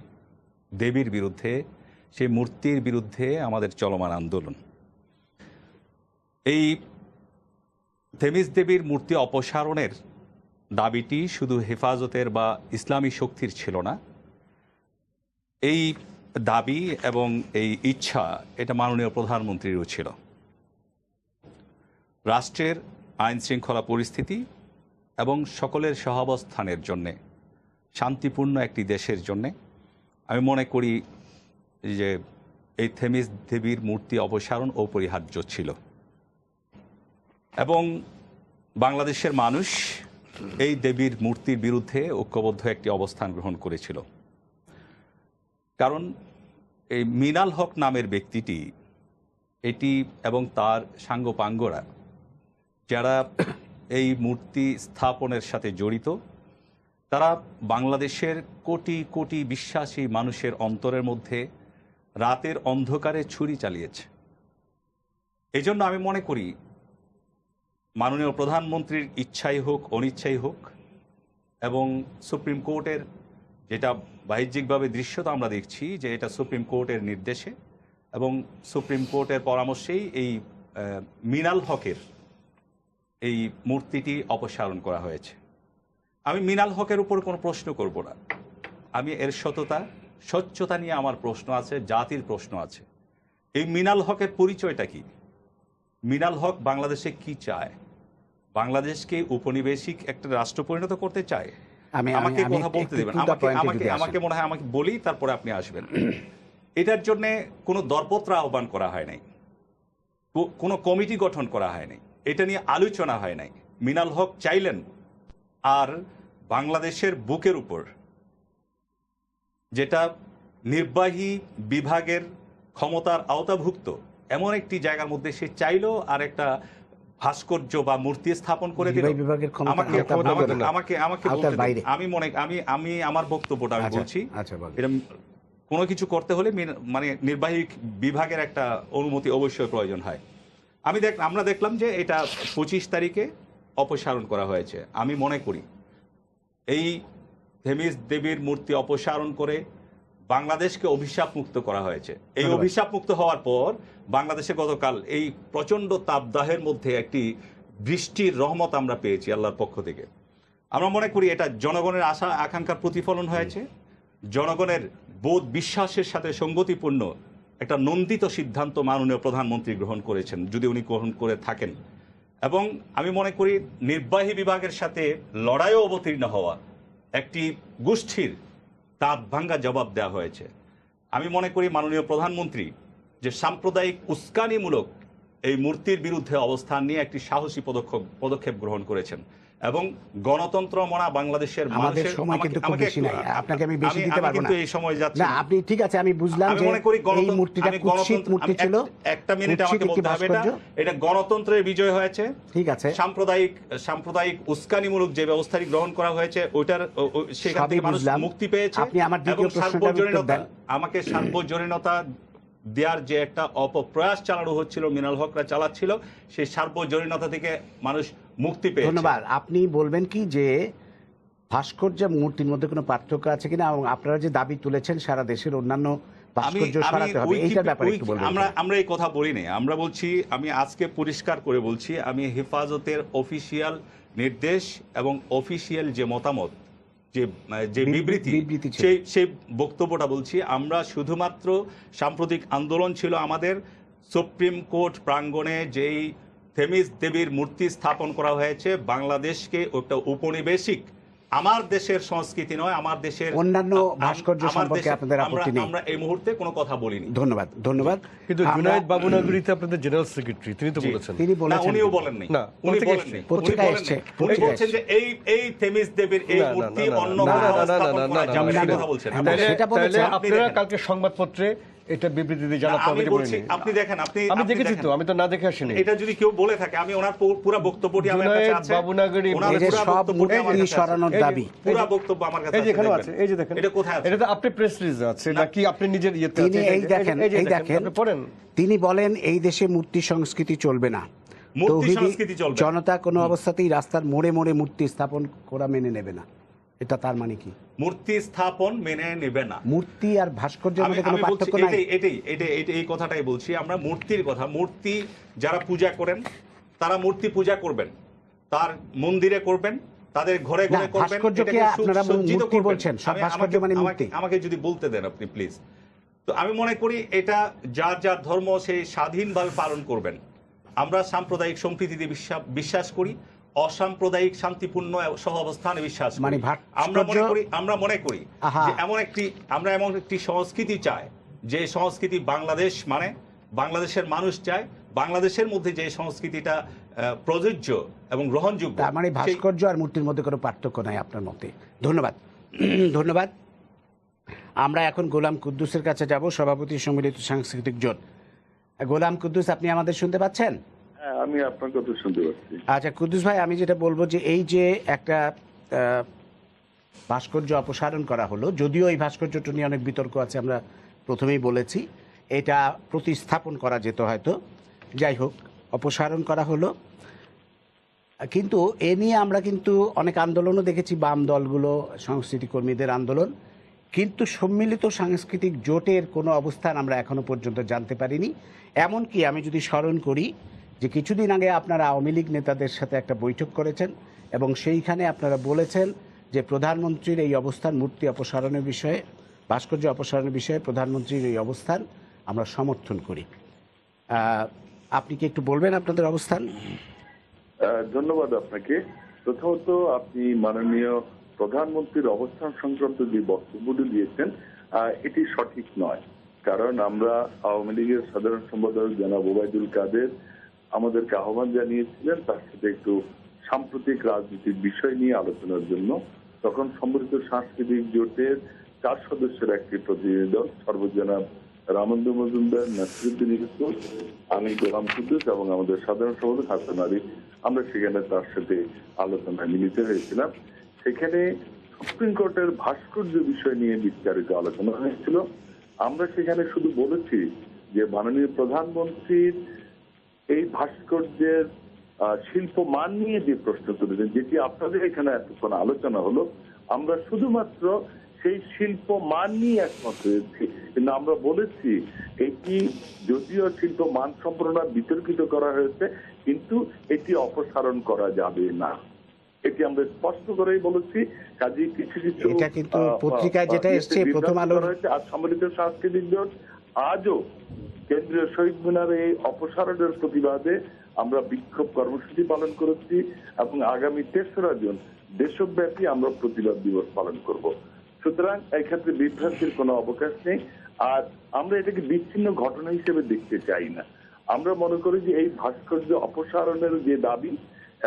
D: দেবীর বিরুদ্ধে, সেই মূর্তির বিরুদ্ধে আমাদের চলমান আন্দোলন। এই থেমিস দেবীর মূর্তি অপসারণের দাবিটি শুধু হেফাজতের বা ইসলামী শক্তির ছিল না, এই দাবি এবং এই ইচ্ছা এটা মাননীয় প্রধানমন্ত্রীরও ছিল। রাষ্ট্রের আইন শৃঙ্খলা পরিস্থিতি এবং সকলের সহাবস্থানের জন্যে, শান্তিপূর্ণ একটি দেশের জন্যে আমি মনে করি যে এই থেমিস দেবীর মূর্তি অপসারণ অপরিহার্য ছিল। এবং বাংলাদেশের মানুষ এই দেবীর মূর্তির বিরুদ্ধে ঐক্যবদ্ধ একটি অবস্থান গ্রহণ করেছিল। কারণ এই মিনাল হক নামের ব্যক্তিটি এটি এবং তার সাঙ্গপাঙ্গরা যারা এই মূর্তি স্থাপনের সাথে জড়িত, তারা বাংলাদেশের কোটি কোটি বিশ্বাসী মানুষের অন্তরের মধ্যে রাতের অন্ধকারে ছুরি চালিয়েছে। এই জন্য আমি মনে করি মাননীয় প্রধানমন্ত্রীর ইচ্ছাই হোক অনিচ্ছাই হোক, এবং সুপ্রিম কোর্টের যেটা বাহ্যিকভাবে দৃশ্যতা আমরা দেখছি যে এটা সুপ্রিম কোর্টের নির্দেশে এবং সুপ্রিম কোর্টের পরামর্শেই এই মিনাল হকের এই মূর্তিটি অপসারণ করা হয়েছে। আমি মিনাল হকের উপর কোনো প্রশ্ন করব না, আমি এর সততা স্বচ্ছতা নিয়ে আমার প্রশ্ন আছে, জাতির প্রশ্ন আছে। এই মিনাল হকের পরিচয়টা কি? মিনাল হক বাংলাদেশে কি চায়? বাংলাদেশকে উপনিবেশিক একটা রাষ্ট্র পরিণত করতে চায়? আমাকে কথা বলতে দেবেন, আমাকে মনে হয় আমাকে বলি, তারপরে আপনি আসবেন। এটার জন্য কোনো দরপত্র আহ্বান করা হয় নাই, কোনো কমিটি গঠন করা হয় নাই, এটা নিয়ে আলোচনা হয় নাই। মিনাল হক চাইলেন, আর বাংলাদেশের বুকের উপর যেটা নির্বাহী বিভাগের ক্ষমতার আওতাভুক্ত এমন একটি জায়গার মধ্যে সে চাইলো আর একটা ভাস্কর্য বা মূর্তি স্থাপন করে দিল।
A: নির্বাহী বিভাগের ক্ষমতা
D: আমাকে
A: আওতাভুক্ত
D: আমাকে
A: না।
D: আমাকে আমাকে
A: আওতার
D: বলতে দিন।
A: বাইরে।
D: আমি আমার বক্তব্যটা আমি
A: আচ্ছা,
D: বলছি।
A: আচ্ছা, বলেন।
D: এটা কোনো কিছু করতে হলে মানে নির্বাহী বিভাগের একটা অনুমতি অবশ্যই প্রয়োজন হয়। আমরা দেখলাম যে এটা 25 তারিখে অপসারণ করা হয়েছে। আমি মনে করি এই থেমিস দেবীর মূর্তি অপসারণ করে বাংলাদেশকে অভিশাপ মুক্ত করা হয়েছে। এই অভিশাপ মুক্ত হওয়ার পর বাংলাদেশে গতকাল এই প্রচন্ড তাপদাহের মধ্যে একটি বৃষ্টির রহমত আমরা পেয়েছি আল্লাহর পক্ষ থেকে। আমরা মনে করি এটা জনগণের আশা আকাঙ্ক্ষার প্রতিফলন হয়েছে, জনগণের বোধ বিশ্বাসের সাথে সঙ্গতিপূর্ণ একটা নন্দিত সিদ্ধান্ত মাননীয় প্রধানমন্ত্রী গ্রহণ করেছেন, যদি উনি গ্রহণ করে থাকেন। এবং আমি মনে করি নির্বাহী বিভাগের সাথে লড়াইও অবতীর্ণ হওয়া একটি গোষ্ঠীর দাঁত ভাঙ্গা জবাব দেওয়া হয়েছে। আমি মনে করি মাননীয় প্রধানমন্ত্রী যে সাম্প্রদায়িক উস্কানিমূলক এই মূর্তির বিরুদ্ধে অবস্থান নিয়ে একটি সাহসী পদক্ষেপ গ্রহণ করেছেন এবং গণতন্ত্র মনা বাংলাদেশের
A: আমাদের সময় কিন্তু খুব বেশি নাই, আপনাকে আমি বেশি দিতে পারবো না।
D: কিন্তু এই সময় যাচ্ছে
A: না, আপনি ঠিক আছে, আমি বুঝলাম যে এই মূর্তিটা কুৎসিত মূর্তি ছিল।
D: একটা মিনিট আমাকে
A: কুৎসিত একটি
D: বলতে হবে,
A: ভাস্কর্য।
D: এটা গণতন্ত্রের বিজয় হয়েছে।
A: ঠিক আছে,
D: সাম্প্রদায়িক উস্কানিমূলক যে ব্যবস্থাটি গ্রহণ করা হয়েছে ওইটার সেখান থেকে মানুষ মুক্তি পেয়েছে।
A: আপনি আমার দ্বিতীয় প্রশ্নটার উত্তর দেন।
D: আমাকে সার্বজনীনতা দেওয়ার যে একটা অপপ্রয়াস চালানো হচ্ছিল, মিনাল হকরা চালাচ্ছিল, সেই সার্বজনীনতা থেকে মানুষ মুক্তি পেয়েছে।
A: ধন্যবাদ। আপনি বলবেন কি যে ভাস্কর্য মূর্তির মধ্যে কোনো পার্থক্য আছে কিনা, এবং আপনারা যে দাবি তুলেছেন সারা দেশের অন্যান্য ভাস্কর্য সরাতে হবে, এইটার ব্যাপারে একটু বলবেন।
D: আমরা এই কথা বলি না, আমরা বলছি, আমি আজকে পরিষ্কার করে বলছি, আমি হেফাজতের অফিসিয়াল নির্দেশ এবং অফিসিয়াল যে মতামত, যে বিবৃতি, সেই বক্তব্যটা বলছি। আমরা শুধুমাত্র সাম্প্রতিক আন্দোলন ছিল আমাদের সুপ্রিম কোর্ট প্রাঙ্গণে যেই থেমিস দেবীর মূর্তি স্থাপন করা হয়েছে, বাংলাদেশকে একটা উপনিবেশিক, আমার দেশের সংস্কৃতি নয়, আমার দেশের
A: অন্যান্য ভাস্কর্য সম্পর্কে আপনাদের আপত্তি নেই।
D: আমরা এই মুহূর্তে কোনো কথা বলিনি।
A: ধন্যবাদ, ধন্যবাদ।
B: কিন্তু জুনায়েদ বাবুনগরীতে আপনাদের জেনারেল সেক্রেটারি তিনি তো বলেছেন,
A: তিনি বলেছেন,
D: উনিও বলেন নাই,
B: না,
D: উনি বলেন নাই,
A: পত্রিকায় এসেছে,
D: উনি বলছেন যে এই থেমিস দেবীর এই মূর্তি অন্য কোথাও স্থাপন করা যাবে না, কথা বলছেন।
B: তাহলে আপনারা কালকে সংবাদপত্রে এটা বিবৃতি দিয়ে জানাতে হবে যে বলেনি।
D: আপনি দেখেন,
B: আমি দেখেছি তো, আমি তো না দেখে আসিনি।
D: এটা যদি কেউ বলে থাকে, আমি ওনার পুরো বক্তব্যটি আমার কাছে আছে,
B: বাবুনগরী
A: এই যে সব মূর্তি সরানোর দাবি,
D: পুরো বক্তব্য আমার কাছে আছে।
B: যেখানে আছে, এই যে দেখেন,
D: এটা কোথায় আছে?
B: এটা তো আপনি প্রেস রিলিজ আছে নাকি আপনি নিজের ইয়েতে আছে?
A: তিনি এই দেখেন,
B: আপনি পড়েন।
A: তিনি বলেন এই দেশে মূর্তি সংস্কৃতি চলবে না,
D: মূর্তি সংস্কৃতি চলবে না।
A: জনতা কোনো অবস্থাতেই রাস্তার মোড়ে মোড়ে মূর্তি স্থাপন করা মেনে নেবে না। এটা তার মানে কি?
D: মূর্তি স্থাপন মেনে নেবে না।
A: মূর্তি আর ভাস্কর্যের মধ্যে কোনো পার্থক্য নাই।
D: এই কথাটাই বলছি আমরা, মূর্তির কথা। মূর্তি যারা পূজা করেন তারা মূর্তি পূজা করবেন, তার মন্দিরে করবেন, তাদের ঘরে ঘরে করবেন।
A: ভাস্কর্যকে আপনারা মূর্তি বলছেন, সব ভাস্কর্য মানে মূর্তি।
D: আমাকে যদি বলতে দেন আপনি প্লিজ। তো আমি মনে করি এটা যার যার ধর্ম সেই স্বাধীনভাবে পালন করবেন। আমরা সাম্প্রদায়িক সম্প্রীতিতে বিশ্বাস করি, অসাম্প্রদায়িক শান্তিপূর্ণ সহাবস্থানে বিশ্বাস করি।
A: মানে
D: আমরা মনে করি যে আমরা এমন একটি সংস্কৃতি চাই, যে সংস্কৃতি বাংলাদেশ মানে বাংলাদেশের মানুষ চায়, বাংলাদেশের মধ্যে যে সংস্কৃতিটা প্রযোজ্য এবং গ্রহণযোগ্য।
A: তার মানে ভাস্কর্য আর মূর্তির মধ্যে কোনো পার্থক্য নাই আপনার মতে। ধন্যবাদ, ধন্যবাদ। আমরা এখন গোলাম কুদ্দুসের কাছে যাব, সভাপতি সম্মিলিত সাংস্কৃতিক জোট। গোলাম কুদ্দুস, আপনি আমাদের শুনতে পাচ্ছেন?
E: হ্যাঁ, আমি আপনার কথা শুনতে পাচ্ছি।
A: আচ্ছা কুদ্দুস ভাই, আমি যেটা বলবো যে এই যে একটা ভাস্কর্য অপসারণ করা হলো, যদিও এই ভাস্কর্যটা নিয়ে অনেক বিতর্ক আছে, আমরা প্রথমেই বলেছি এটা প্রতিস্থাপন করা যেত হয়তো, যাই হোক অপসারণ করা হলো। কিন্তু এ নিয়ে আমরা কিন্তু অনেক আন্দোলনও দেখেছি, বাম দলগুলো, সংস্কৃতি কর্মীদের আন্দোলন, কিন্তু সম্মিলিত সাংস্কৃতিক জোটের কোনো অবস্থান আমরা এখনো পর্যন্ত জানতে পারিনি। এমনকি আমি যদি স্মরণ করি যে কিছুদিন আগে আপনারা আওয়ামী লীগ নেতাদের সাথে একটা বৈঠক করেছেন এবং সেইখানে আপনারা বলেছেন যে প্রধানমন্ত্রীর এই অবস্থান, মূর্তি অপসারণের বিষয়ে, ভাস্কর্য অপসারণের বিষয়ে প্রধানমন্ত্রীর এই অবস্থান আমরা সমর্থন করি। আপনি কি একটু বলবেন আপনাদের অবস্থান?
E: ধন্যবাদ আপনাকে। প্রথমত আপনি মাননীয় প্রধানমন্ত্রীর অবস্থান সংক্রান্ত যে বক্তব্যটি দিয়েছেন এটি সঠিক নয়। কারণ আমরা আওয়ামী লীগের সাধারণ সম্পাদক জনাব ওবায়দুল কাদের আমাদেরকে আহ্বান জানিয়েছিলেন তার সাথে একটু সাম্প্রতিক রাজনৈতিক বিষয় নিয়ে আলোচনার জন্য। তখন সম্মিলিত সাংস্কৃতিক জোটের 4 সদস্যের একটি প্রতিনিধি দল সর্বজনা রামেন্দ্র মজুমদার, নাসিরুদ্দিন ইউসুফ, আমি গোলাম কুদ্দুস এবং আমাদের সাধারণ সম্পাদক হাসান আলী, আমরা সেখানে তার সাথে আলোচনায় মিলিত হয়েছিলাম। সেখানে সুপ্রিম কোর্টের ভাস্কর্য বিষয় নিয়ে বিস্তারিত আলোচনা হয়েছিল। আমরা সেখানে শুধু বলেছি যে মাননীয় প্রধানমন্ত্রীর এই ভাস্কর্যের শিল্প মান নিয়ে যে প্রশ্ন তুলেছেন, যেটি আপনাদের এখানে এতক্ষণ আলোচনা হলো, আমরা শুধুমাত্র সেই শিল্প মান নিয়ে একমত হয়েছি। কিন্তু আমরা বলেছি এটি যদিও শিল্প মান সম্পূর্ণ বিতর্কিত করা হয়েছে, কিন্তু এটি অপসারণ করা যাবে না, এটি আমরা স্পষ্ট করেই বলেছি। কাজে কিছু কিছু
A: এটা কিন্তু পত্রিকায় যেটা এসছে প্রথম আলো,
E: আজ সম্মিলিত সাংস্কৃতিক জোট আজও কেন্দ্রীয় শহীদ মিনারে এই অপসারণের প্রতিবাদে আমরা বিক্ষোভ কর্মসূচি পালন করেছি এবং আগামী 3রা জুন দেশব্যাপী আমরা প্রতিবাদ দিবস পালন করব। সুতরাং এক্ষেত্রে বিভ্রান্তির কোনো অবকাশ নেই। আর আমরা এটাকে বিচ্ছিন্ন ঘটনা হিসেবে দেখতে চাই না। আমরা মনে করি যে এই ভাস্কর্য অপসারণের যে দাবি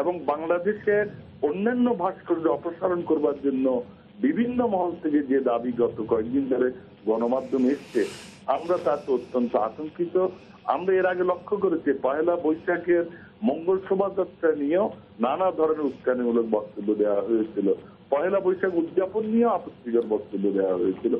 E: এবং বাংলাদেশের অন্যান্য ভাস্কর্য অপসারণ করবার জন্য বিভিন্ন মহল থেকে যে দাবি গত কয়েকদিন ধরে গণমাধ্যমে এসছে, আমরা তাতে অত্যন্ত আতঙ্কিত। আমরা এর আগে লক্ষ্য করেছি পয়লা বৈশাখের মঙ্গল শোভাযাত্রা নিয়েও নানা ধরনের উস্কানিমূলক বক্তব্য দেওয়া হয়েছিল, পয়লা বৈশাখ উদযাপন নিয়েও আপত্তিকর বক্তব্য দেওয়া হয়েছিল।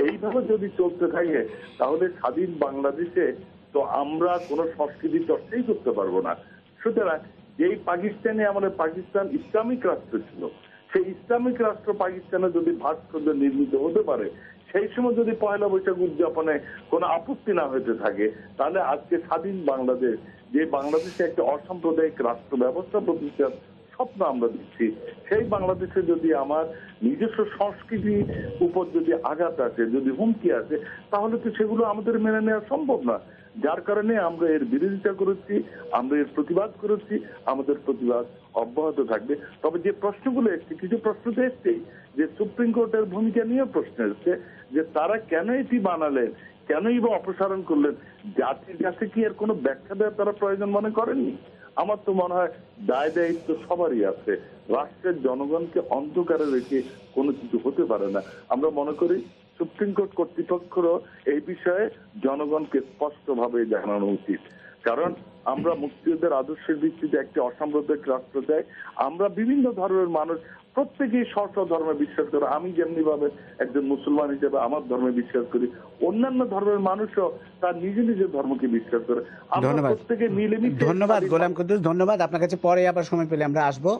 E: এইভাবে যদি চলতে থাকে তাহলে স্বাধীন বাংলাদেশে তো আমরা কোনো সংস্কৃতি চর্চাই করতে পারবো না। সুতরাং যেই পাকিস্তানে আমাদের পাকিস্তান ইসলামিক রাষ্ট্র ছিল, সেই ইসলামিক রাষ্ট্র পাকিস্তানে যদি ভাস্কর্য নির্মিত হতে পারে, সেই সময় যদি পয়লা বৈশাখ উদযাপনে কোনো আপত্তি না হতে থাকে, তাহলে আজকে স্বাধীন বাংলাদেশ, যে বাংলাদেশে একটা অসাম্প্রদায়িক রাষ্ট্র ব্যবস্থা প্রতিষ্ঠার স্বপ্ন আমরা দিচ্ছি, সেই বাংলাদেশে যদি আমার নিজস্ব সংস্কৃতির উপর যদি আঘাত আসে, যদি হুমকি আসে, তাহলে তো সেগুলো আমাদের মেনে নেওয়া সম্ভব না। যার কারণে আমরা এর বিরোধিতা করেছি, আমরা এর প্রতিবাদ করেছি, আমাদের প্রতিবাদ অব্যাহত থাকবে। তবে যে প্রশ্নগুলো এসছে, কিছু প্রশ্ন তো এসছেই, যে সুপ্রিম কোর্টের ভূমিকা নিয়ে প্রশ্ন এসছে যে তারা কেন এটি বানালেন, কেনই বা অপসারণ করলেন, জাতির কাছে কি এর কোনো ব্যাখ্যা দেওয়ার তারা প্রয়োজন মনে করেননি? আমার তো মনে হয় দায় দায়িত্ব সবারই আছে। রাষ্ট্রের জনগণকে অন্ধকারে রেখে কোনো কিছু হতে পারে না। আমরা মনে করি সুপ্রিম কোর্ট কর্তৃপক্ষেরও এই বিষয়ে জনগণকে স্পষ্টভাবে জানানো উচিত। কারণ আমরা মুক্তিযুদ্ধের আদর্শের ভিত্তিতে একটি অসাম্প্রদায়িক রাষ্ট্র চাই। আমরা বিভিন্ন ধর্মের মানুষ প্রত্যেকেই স্ব ধর্মে বিশ্বাস করে। আমি যেমনি ভাবে একজন মুসলমান হিসেবে আমার ধর্মে বিশ্বাস করি, অন্যান্য ধর্মের মানুষও তার নিজে নিজের ধর্মকে বিশ্বাস করে। আমরা প্রত্যেকে মিলেমিশে।
A: ধন্যবাদ গোলাম কুদ্দুস, ধন্যবাদ আপনার কাছে। পরে আবার সময় পেলে আমরা আসবো,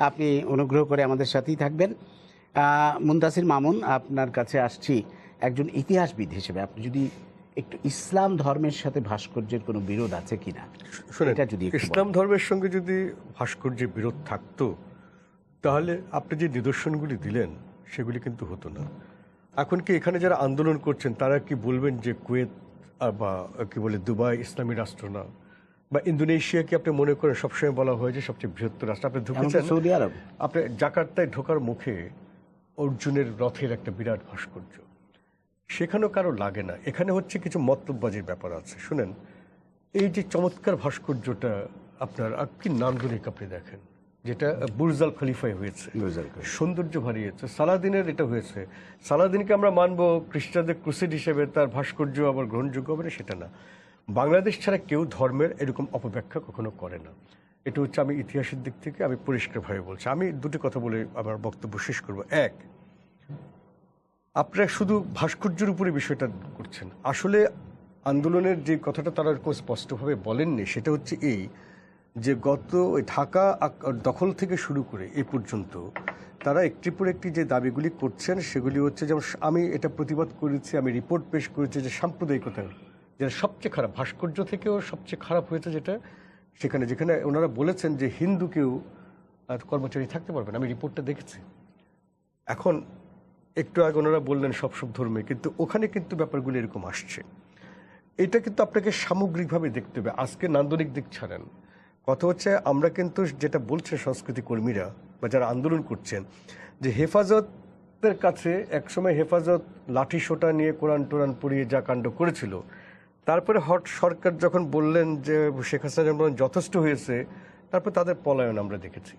A: আপনি অনুগ্রহ করে আমাদের সাথেই থাকবেন। মুনতাসির মামুন, আপনার কাছে আসছি একজন ইতিহাসবিদ হিসেবে। আপনি যদি একটু ইসলাম ধর্মের সাথে ভাস্কর্যের কোনো বিরোধ আছে কিনা
B: শুনেন,
A: এটা যদি একটু
B: ইসলাম ধর্মের সঙ্গে যদি ভাস্কর্যের বিরোধ থাকতো তাহলে আপনি যে নিদর্শনগুলি দিলেন সেগুলি কিন্তু হতো না। এখন কি এখানে যারা আন্দোলন করছেন তারা কি বলবেন যে কুয়েত বা কি বলে দুবাই ইসলামী রাষ্ট্র না, বা ইন্দোনেশিয়া কি আপনি মনে করেন? সবসময় বলা হয় যে সবচেয়ে বৃহত্তর রাষ্ট্র। আপনি ঢুকেছেন
A: সৌদি আরব,
B: আপনি জাকার্তায় ঢোকার মুখে অর্জুনের রথের একটা বিরাট ভাস্কর্য, সেখানেও কারো লাগে না। এখানে হচ্ছে কিছু মতলববাজির ব্যাপার আছে। শুনেন, এই যে চমৎকার ভাস্কর্যটা আপনার কি নান্দনিক আপনি দেখেন, যেটা বুর্জ আল খলিফায় হয়েছে, সৌন্দর্য বাড়িয়েছে। সালাদিনের এটা হয়েছে, সালাদিনকে আমরা মানবো খ্রিস্টানদের ক্রুসেড হিসেবে, তার ভাস্কর্য আবার গ্রহণযোগ্য হবে না সেটা না। বাংলাদেশ ছাড়া কেউ ধর্মের এরকম অপব্যাখ্যা কখনো করে না। এটা হচ্ছে, আমি ইতিহাসের দিক থেকে আমি পরিষ্কারভাবে বলছি। আমি দুটি কথা বলে আমার বক্তব্য শেষ করব। এক, আপনারা শুধু ভাস্কর্যের উপরে বিষয়টা করছেন। আসলে আন্দোলনের যে কথাটা তারা স্পষ্টভাবে বলেননি সেটা হচ্ছে এই যে গত ঢাকা দখল থেকে শুরু করে এ পর্যন্ত তারা একটির পর একটি যে দাবিগুলি করছেন সেগুলি হচ্ছে, যেমন আমি এটা প্রতিবাদ করেছি, আমি রিপোর্ট পেশ করেছি যে সাম্প্রদায়িকতা যেটা সবচেয়ে খারাপ, ভাস্কর্য থেকেও সবচেয়ে খারাপ হয়েছে যেটা, যেখানে ওনারা বলেছেন যে হিন্দু কেউ কর্মচারী থাকতে পারবেন। আমি রিপোর্টটা দেখেছি। এখন একটু আগে ওনারা বললেন সব ধর্মে, কিন্তু ওখানে কিন্তু ব্যাপারগুলো এরকম আসছে। এটা কিন্তু আপনাকে সামগ্রিকভাবে দেখতে হবে, আজকে নান্দনিক দিক ছাড়েন। কথা হচ্ছে আমরা কিন্তু যেটা বলছেন সংস্কৃতি কর্মীরা বা যারা আন্দোলন করছেন, যে হেফাজতের কাছে একসময় হেফাজত লাঠি সোটা নিয়ে কোরআন টোরান পড়িয়ে যা কাণ্ড করেছিল, তারপরে হট সরকার যখন বললেন যে শেখ হাসিনা যখন যথেষ্ট হয়েছে, তারপর তাদের পলায়ন আমরা দেখেছি।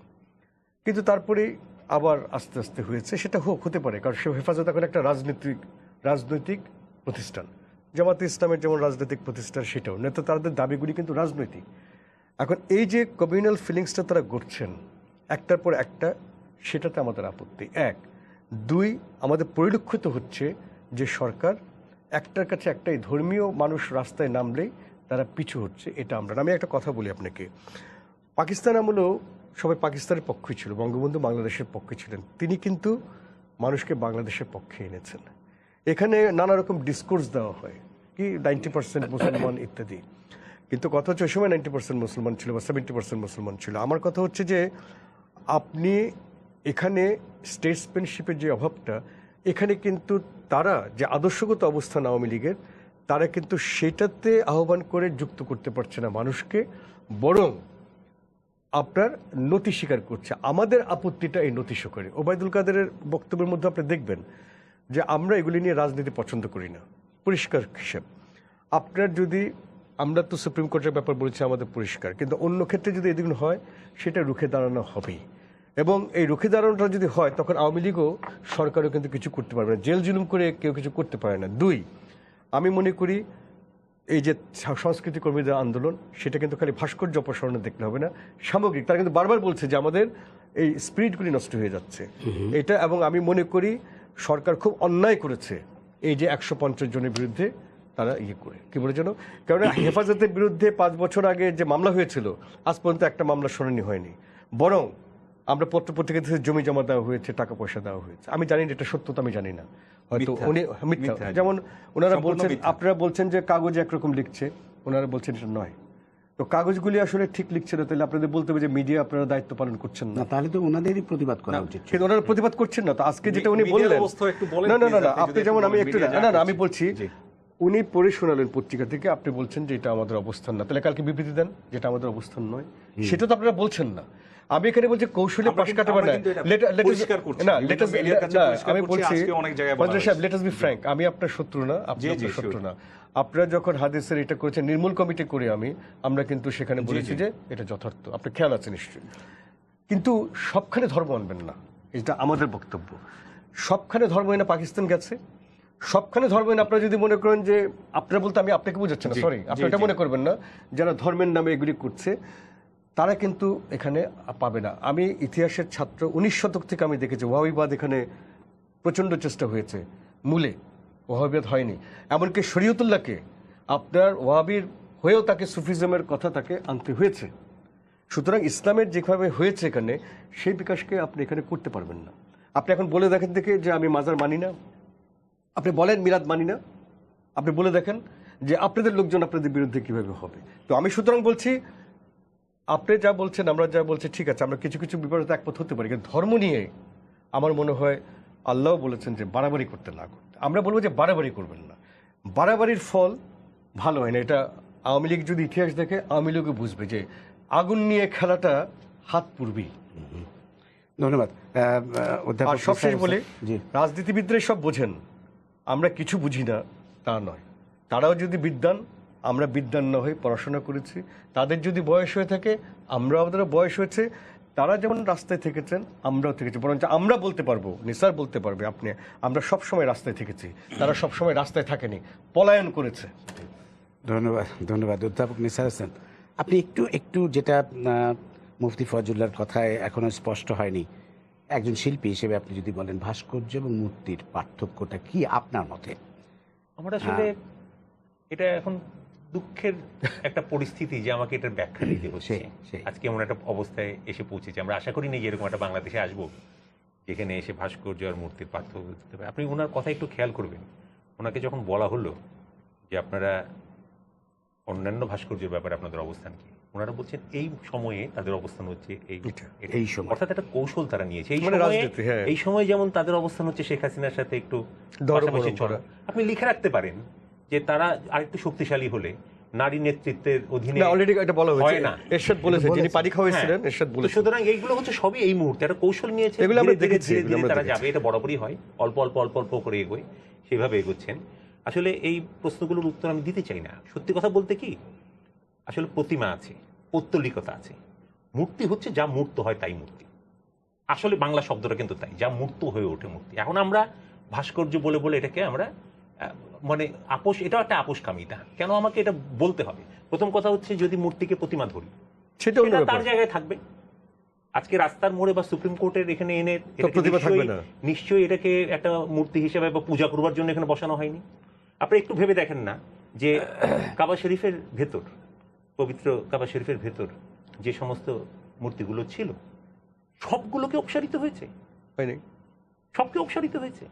B: কিন্তু তারপরেই আবার আস্তে আস্তে হয়েছে, সেটা হতে পারে কারণ সে হেফাজত এখন একটা রাজনৈতিক প্রতিষ্ঠান, জামাতে ইসলামের যেমন রাজনৈতিক প্রতিষ্ঠা সেটাও নেতা, তাদের দাবিগুলি কিন্তু রাজনৈতিক। এখন এই যে কমিউনাল ফিলিংসটা তারা করছেন একটার পর একটা, সেটাতে আমাদের আপত্তি। এক, দুই, আমাদের পরিলক্ষিত হচ্ছে যে সরকার একটার কাছে একটাই, ধর্মীয় মানুষ রাস্তায় নামলেই তারা পিছু হচ্ছে। এটা আমরা, আমি একটা কথা বলি আপনাকে, পাকিস্তান আমলেও সবাই পাকিস্তানের পক্ষে ছিল, বঙ্গবন্ধু বাংলাদেশের পক্ষে ছিলেন, তিনি কিন্তু মানুষকে বাংলাদেশের পক্ষে এনেছেন। এখানে নানা রকম ডিসকোর্স দেওয়া হয় কি 90% মুসলমান ইত্যাদি, কিন্তু কথা হচ্ছে ওই সময় 90% মুসলমান ছিল বা 70% মুসলমান ছিল। আমার কথা হচ্ছে যে আপনি এখানে স্টেটসম্যানশিপের যে অভাবটা, এখানে কিন্তু তারা যে আদর্শগত অবস্থান আওয়ামী লীগের, তারা কিন্তু সেটাতে আহ্বান করে যুক্ত করতে পারছে না মানুষকে, বরং আপনার নতি স্বীকার করছে। আমাদের আপত্তিটা এই নতি স্বীকারে। ওবায়দুল কাদেরের বক্তব্যের মধ্যে আপনি দেখবেন যে আমরা এগুলি নিয়ে রাজনীতি পছন্দ করি না, পরিষ্কার হিসেব। আপনার যদি, আমরা তো সুপ্রিম কোর্টের ব্যাপার বলেছি আমাদের পরিষ্কার, কিন্তু অন্য ক্ষেত্রে যদি এদিন হয় সেটা রুখে দাঁড়ানো হবেই। এবং এই রুখে দাঁড়ানোটা যদি হয় তখন আওয়ামী লীগও সরকারও কিন্তু কিছু করতে পারবে না, জেল জুলুম করে কেউ কিছু করতে পারে না। দুই, আমি মনে করি এই যে সংস্কৃতি কর্মীদের আন্দোলন, সেটা কিন্তু খালি ভাস্কর্য অপসারণে দেখলে হবে না, সামগ্রিক। তারা কিন্তু বারবার বলছে যে আমাদের এই স্পিরিটগুলি নষ্ট হয়ে যাচ্ছে এটা। এবং আমি মনে করি সরকার খুব অন্যায় করেছে এই যে 150 জনের বিরুদ্ধে তারা করে কি বলে যেন, কারণ হেফাজতের বিরুদ্ধে 5 বছর আগে যে মামলা হয়েছিল আজ পর্যন্ত একটা মামলা শুনানি হয়নি, বরং আমরা পত্রপত্রিকাতে জমি জমা দেওয়া হয়েছে, টাকা পয়সা দেওয়া হয়েছে। আমি জানি না এটা সত্যতা, আমি জানি না, হয়তো উনি মিথ্যা। যেমন ওনারা বলছেন, আপনারা বলছেন যে কাগজে একরকম লিখছে, ওনারা বলছেন এটা নয়। তো কাগজগুলি আসলে ঠিক লিখছে না, তাহলে আপনাদের বলতে হবে যে মিডিয়া আপনারা দায়িত্ব পালন করছেন না,
A: তাহলে তো ওনাদেরই প্রতিবাদ করা উচিত।
B: কিন্তু ওনারা প্রতিবাদ করছেন না। তো আজকে যেটা উনি বললেন, না না না, আপনি যেমন, আমি একটু না না, আমি বলছি উনি পড়ে শোনালেন পত্রিকা থেকে, আপনি বলছেন যে এটা আমাদের অবস্থান না, তাহলে কালকে বিবৃতি দেন যেটা আমাদের অবস্থান নয়, সেটা তো আপনারা বলছেন না। আমি এখানে বলছি কৌশলে পাশ কাটাবো না, আমি বলছি লেট আস বি ফ্র্যাঙ্ক, আমি আপনার শত্রু না, আপনি আপনার শত্রু না। আপনারা যখন হাদিসের এটা করেছেন নির্মূল কমিটি করে, আমরা কিন্তু সেখানে বলেছি যে এটা যথার্থ, আপনি খেয়াল আছে নিশ্চয়ই। কিন্তু সবখানে ধর্ম আনবেন না, এটা আমাদের বক্তব্য। সবখানে ধর্ম এনে পাকিস্তান গেছে, সবখানে ধর্ম এনে আপনারা যদি মনে করেন যে, আপনারা বলতে আমি আপনাকে বোঝাচ্ছি না, সরি, আপনি এটা মনে করবেন না, যারা ধর্মের নামে এগুলি করছে তারা কিন্তু এখানে পাবে না। আমি ইতিহাসের ছাত্র, 19 শতক থেকে আমি দেখেছি ওয়াহাবিবাদ এখানে প্রচণ্ড চেষ্টা হয়েছে, মূলে ওয়াহাবিবাদ হয়নি। এমনকি শরীয়তুল্লাহকে আপনার ওয়াহাবির হয়েও তাকে সুফিজমের কথা তাকে আনতে হয়েছে। সুতরাং ইসলামের যেভাবে হয়েছে এখানে, সেই বিকাশকে আপনি এখানে করতে পারবেন না। আপনি এখন বলে দেখেন দেখে যে আমি মাজার মানি না, আপনি বলেন মিলাদ মানি না, আপনি বলে দেখেন যে আপনাদের লোকজন আপনাদের বিরুদ্ধে কিভাবে হবে। তো আমি সুতরাং বলছি, আপনি যা বলছেন, আমরা যা বলছি, ঠিক আছে, আমরা কিছু কিছু বিপরীতে একমত হতে পারি, কিন্তু ধর্ম নিয়ে আমার মনে হয় আল্লাহ বলেছেন যে বাড়াবাড়ি করতে না করতে। আমরা বলবো যে বাড়াবাড়ি করবেন না, বাড়াবাড়ির ফল ভালো হয় না। এটা আওয়ামী লীগ যদি ইতিহাস দেখে, আওয়ামী লীগও বুঝবে যে আগুন নিয়ে খেলাটা হাত পুড়বেই।
A: ধন্যবাদ।
B: আর সবশেষ বলে, রাজনীতিবিদরা সব বোঝেন, আমরা কিছু বুঝি না তা নয়। তারাও যদি বিদ্বান, আমরা বিদ্বান না হয়ে পড়াশোনা করেছি, তাদের যদি বয়স হয়ে থাকে, আমাদেরও বয়স হয়েছে, তারা যেমন রাস্তায় থেকেছেন আমরাও থেকেছি, বরঞ্চ আমরা বলতে পারবো, নিসার বলতে পারবে, আপনি, আমরা সবসময় রাস্তায় থেকেছি, তারা সবসময় রাস্তায় থাকেনি, পলায়ন করেছে।
A: ধন্যবাদ, ধন্যবাদ অধ্যাপক নিসার হোসেন। আপনি একটু যেটা মুফতি ফজলুল্লাহর কথায় এখনো স্পষ্ট হয়নি, একজন শিল্পী হিসেবে আপনি যদি বলেন ভাস্কর্য এবং মূর্তির পার্থক্যটা কি আপনার মতে?
C: আমার আসলে এটা এখন দুঃখের একটা পরিস্থিতি যে আমাকে এটার ব্যাখ্যা দিতে হচ্ছে। আজকে এমন একটা অবস্থায় এসে পৌঁছেছে, আমরা আশা করি না যে এরকম একটা বাংলাদেশে আসবো যেখানে এসে ভাস্কর্য আর মূর্তির পার্থক্য দিতে পারে। আপনি ওনার কথা একটু খেয়াল করবেন, ওনাকে যখন বলা হলো যে আপনারা অন্যান্য ভাস্কর্যের ব্যাপারে আপনাদের অবস্থান কি, ওনারা বলছেন এই সময়ে তাদের অবস্থান হচ্ছে এই সময়, অর্থাৎ একটা কৌশল তারা নিয়েছে। এই সময় যেমন তাদের অবস্থান হচ্ছে শেখ হাসিনার সাথে একটু পাশাপাশি চলা। আপনি লিখে রাখতে পারেন যে তারা আরেকটু শক্তিশালী হলে নারী নেতৃত্বের অধীনে
B: অলরেডি এটা বলা হয়েছে না, এরশাদ বলেছে, যিনি পারিখা হয়েছিলেন এরশাদ বলেছেন।
C: সুতরাং এইগুলো হচ্ছে সবই এই মুহূর্তে একটা কৌশল নিয়েছে,
B: এগুলো আমরা দেখেছি,
C: তারা যাবে, এটা বরাবরই হয়, অল্প অল্প অল্প অল্প করে এগোয়, সেভাবে এগোচ্ছেন। আসলে এই প্রশ্নগুলোর উত্তর আমি দিতে চাই না। সত্যি কথা বলতে কি, আসলে প্রতিমা আছে, পৌত্তলিকতা আছে, মূর্তি হচ্ছে যা মূর্ত হয় তাই মূর্তি। আসলে বাংলা শব্দটা কিন্তু তাই, যা মূর্ত হয়ে ওঠে মূর্তি। এখন আমরা ভাস্কর্য বলে বলে এটাকে আমরা মানে আপোষ, এটাও একটা আপোষকামিতা। কেন আমাকে এটা বলতে হবে? প্রথম কথা হচ্ছে, যদি মূর্তিকে প্রতিমা ধরি,
B: সেটা অন্য
C: সেটা
B: ব্যাপার।
C: তার জায়গায় থাকবে। আজকে রাস্তার মোড়ে বা সুপ্রিম কোর্টের এখানে এনে
B: তো প্রতিমা থাকবে না।
C: নিশ্চয়ই এটাকে একটা মূর্তি হিসেবে বা পূজা করবার জন্য এখানে বসানো হয়নি। আপনি একটু ভেবে দেখেন না যে কাবা শরীফের ভেতর, পবিত্র কাবা শরীফের ভেতর যে সমস্ত মূর্তিগুলো ছিল সবগুলোকে অপসারিত হয়েছে,
B: হয়নি?
C: সবকে অপসারিত হয়েছে।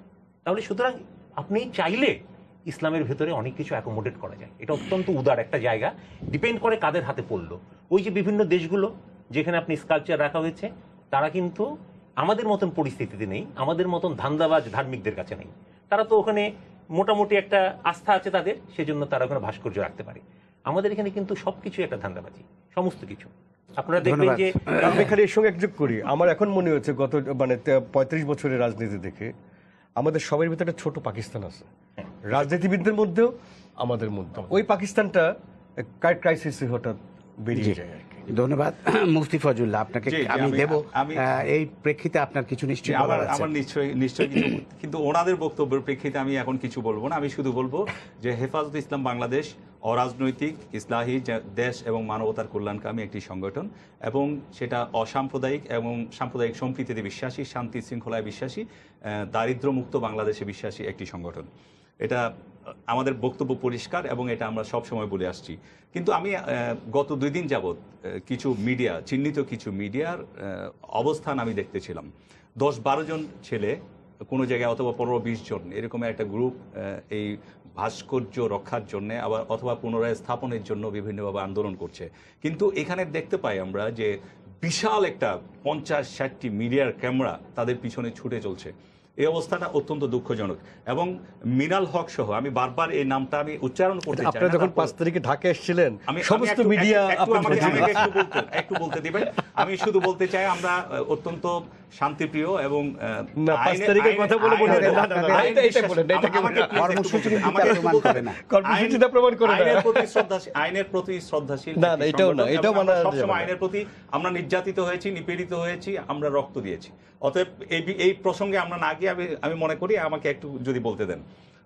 C: তাহলে সুতরাং আপনি চাইলে ইসলামের ভেতরে অনেক কিছু অ্যাকোমোডেট করা যায়। এটা অত্যন্ত উদার একটা জায়গা, ডিপেন্ড করে কাদের হাতে পড়লো। ওই যে বিভিন্ন দেশগুলো যেখানে আপনি স্কাল্পচার রাখা হয়েছে, তারা কিন্তু আমাদের মতন পরিস্থিতিতে নেই, আমাদের মতন ধান্দাবাজ ধার্মিকদের কাছে নেই। তারা তো ওখানে মোটামুটি একটা আস্থা আছে তাদের, সেজন্য তারা ওখানে ভাস্কর্য রাখতে পারে। আমাদের এখানে কিন্তু সবকিছু একটা ধান্দাবাজি, সমস্ত কিছু। আপনারা দেখবেন যে
B: আমি এখানে এর সঙ্গে একযোগ করি। আমার এখন মনে হচ্ছে গত 35 বছরের রাজনীতি দেখে আমাদের সবার ভিতরে একটা ছোট পাকিস্তান আছে, রাজনীতিবিদদের মধ্যেও আমাদের মধ্যে। ওই পাকিস্তানটা ক্রাইসিসে হঠাৎ বেরিয়ে যায় আর কি।
A: ধন্যবাদ মুফতি ফজলুল্লাহ, আপনাকে
D: জি, জি,
A: আমি
D: আমি-
A: দেব।
D: আমি-
A: এই প্রেক্ষিতে আপনার কিছু নিশ্চয়ই
D: আমার
A: বলার আছে।
D: আমার নিশ্চয়ই কিছু, কিন্তু ওনাদের বক্তব্যের প্রেক্ষিতে আমি এখন কিছু বলবো না। আমি শুধু বলবো যে হেফাজত ইসলাম বাংলাদেশ অরাজনৈতিক, ইসলাহি, দেশ এবং মানবতার কল্যাণকামী একটি সংগঠন, এবং সেটা অসাম্প্রদায়িক এবং সাম্প্রদায়িক সম্প্রীতিতে বিশ্বাসী, শান্তি শৃঙ্খলায় বিশ্বাসী, দারিদ্র্যমুক্ত বাংলাদেশে বিশ্বাসী একটি সংগঠন। এটা আমাদের বক্তব্য পরিষ্কার এবং এটা আমরা সব সময় বলে আসছি। কিন্তু আমি গত 2 দিন যাবৎ কিছু মিডিয়া, চিহ্নিত কিছু মিডিয়ার অবস্থান আমি দেখতেছিলাম। 10-12 জন ছেলে কোনো জায়গায়, অথবা 15-20 জন, এরকম একটা গ্রুপ এই ভাস্কর্য রক্ষার জন্য আবার অথবা পুনরায় স্থাপনের জন্য বিভিন্নভাবে আন্দোলন করছে। কিন্তু এখানে দেখতে পাই আমরা যে বিশাল একটা 50-60টি মিডিয়ার ক্যামেরা তাদের পিছনে ছুটে চলছে। এই অবস্থাটা অত্যন্ত দুঃখজনক। এবং মিনাল হক সহ, আমি বারবার এই নামটা আমি উচ্চারণ করতে চাই না।
B: আপনারা যখন 5 তারিখে ঢাকা এসেছিলেন সমস্ত মিডিয়া
D: একটু বলতে দিবেন। আমি শুধু বলতে চাই, আমরা অত্যন্ত শান্তিপ্রিয় এবং
B: না, 5 তারিখের কথা বলে বলে
A: না, না, না,
B: এটা বলেন, এটাকে
A: কর্মসূচি কিন্তু প্রমাণ করে না।
B: কর্মসূচিটা প্রমাণ করে না।
D: আইনের প্রতি শ্রদ্ধাশীল
B: না, না, এটাও না, এটাও মানা যাবে না।
D: সবসময় আইনের প্রতি আমরা নির্যাতিত হয়েছি, নিপীড়িত হয়েছি, আমরা রক্ত দিয়েছি। অতএব এই প্রসঙ্গে আমরা না গিয়ে আমি মনে করি আমাকে একটু যদি বলতে দেন।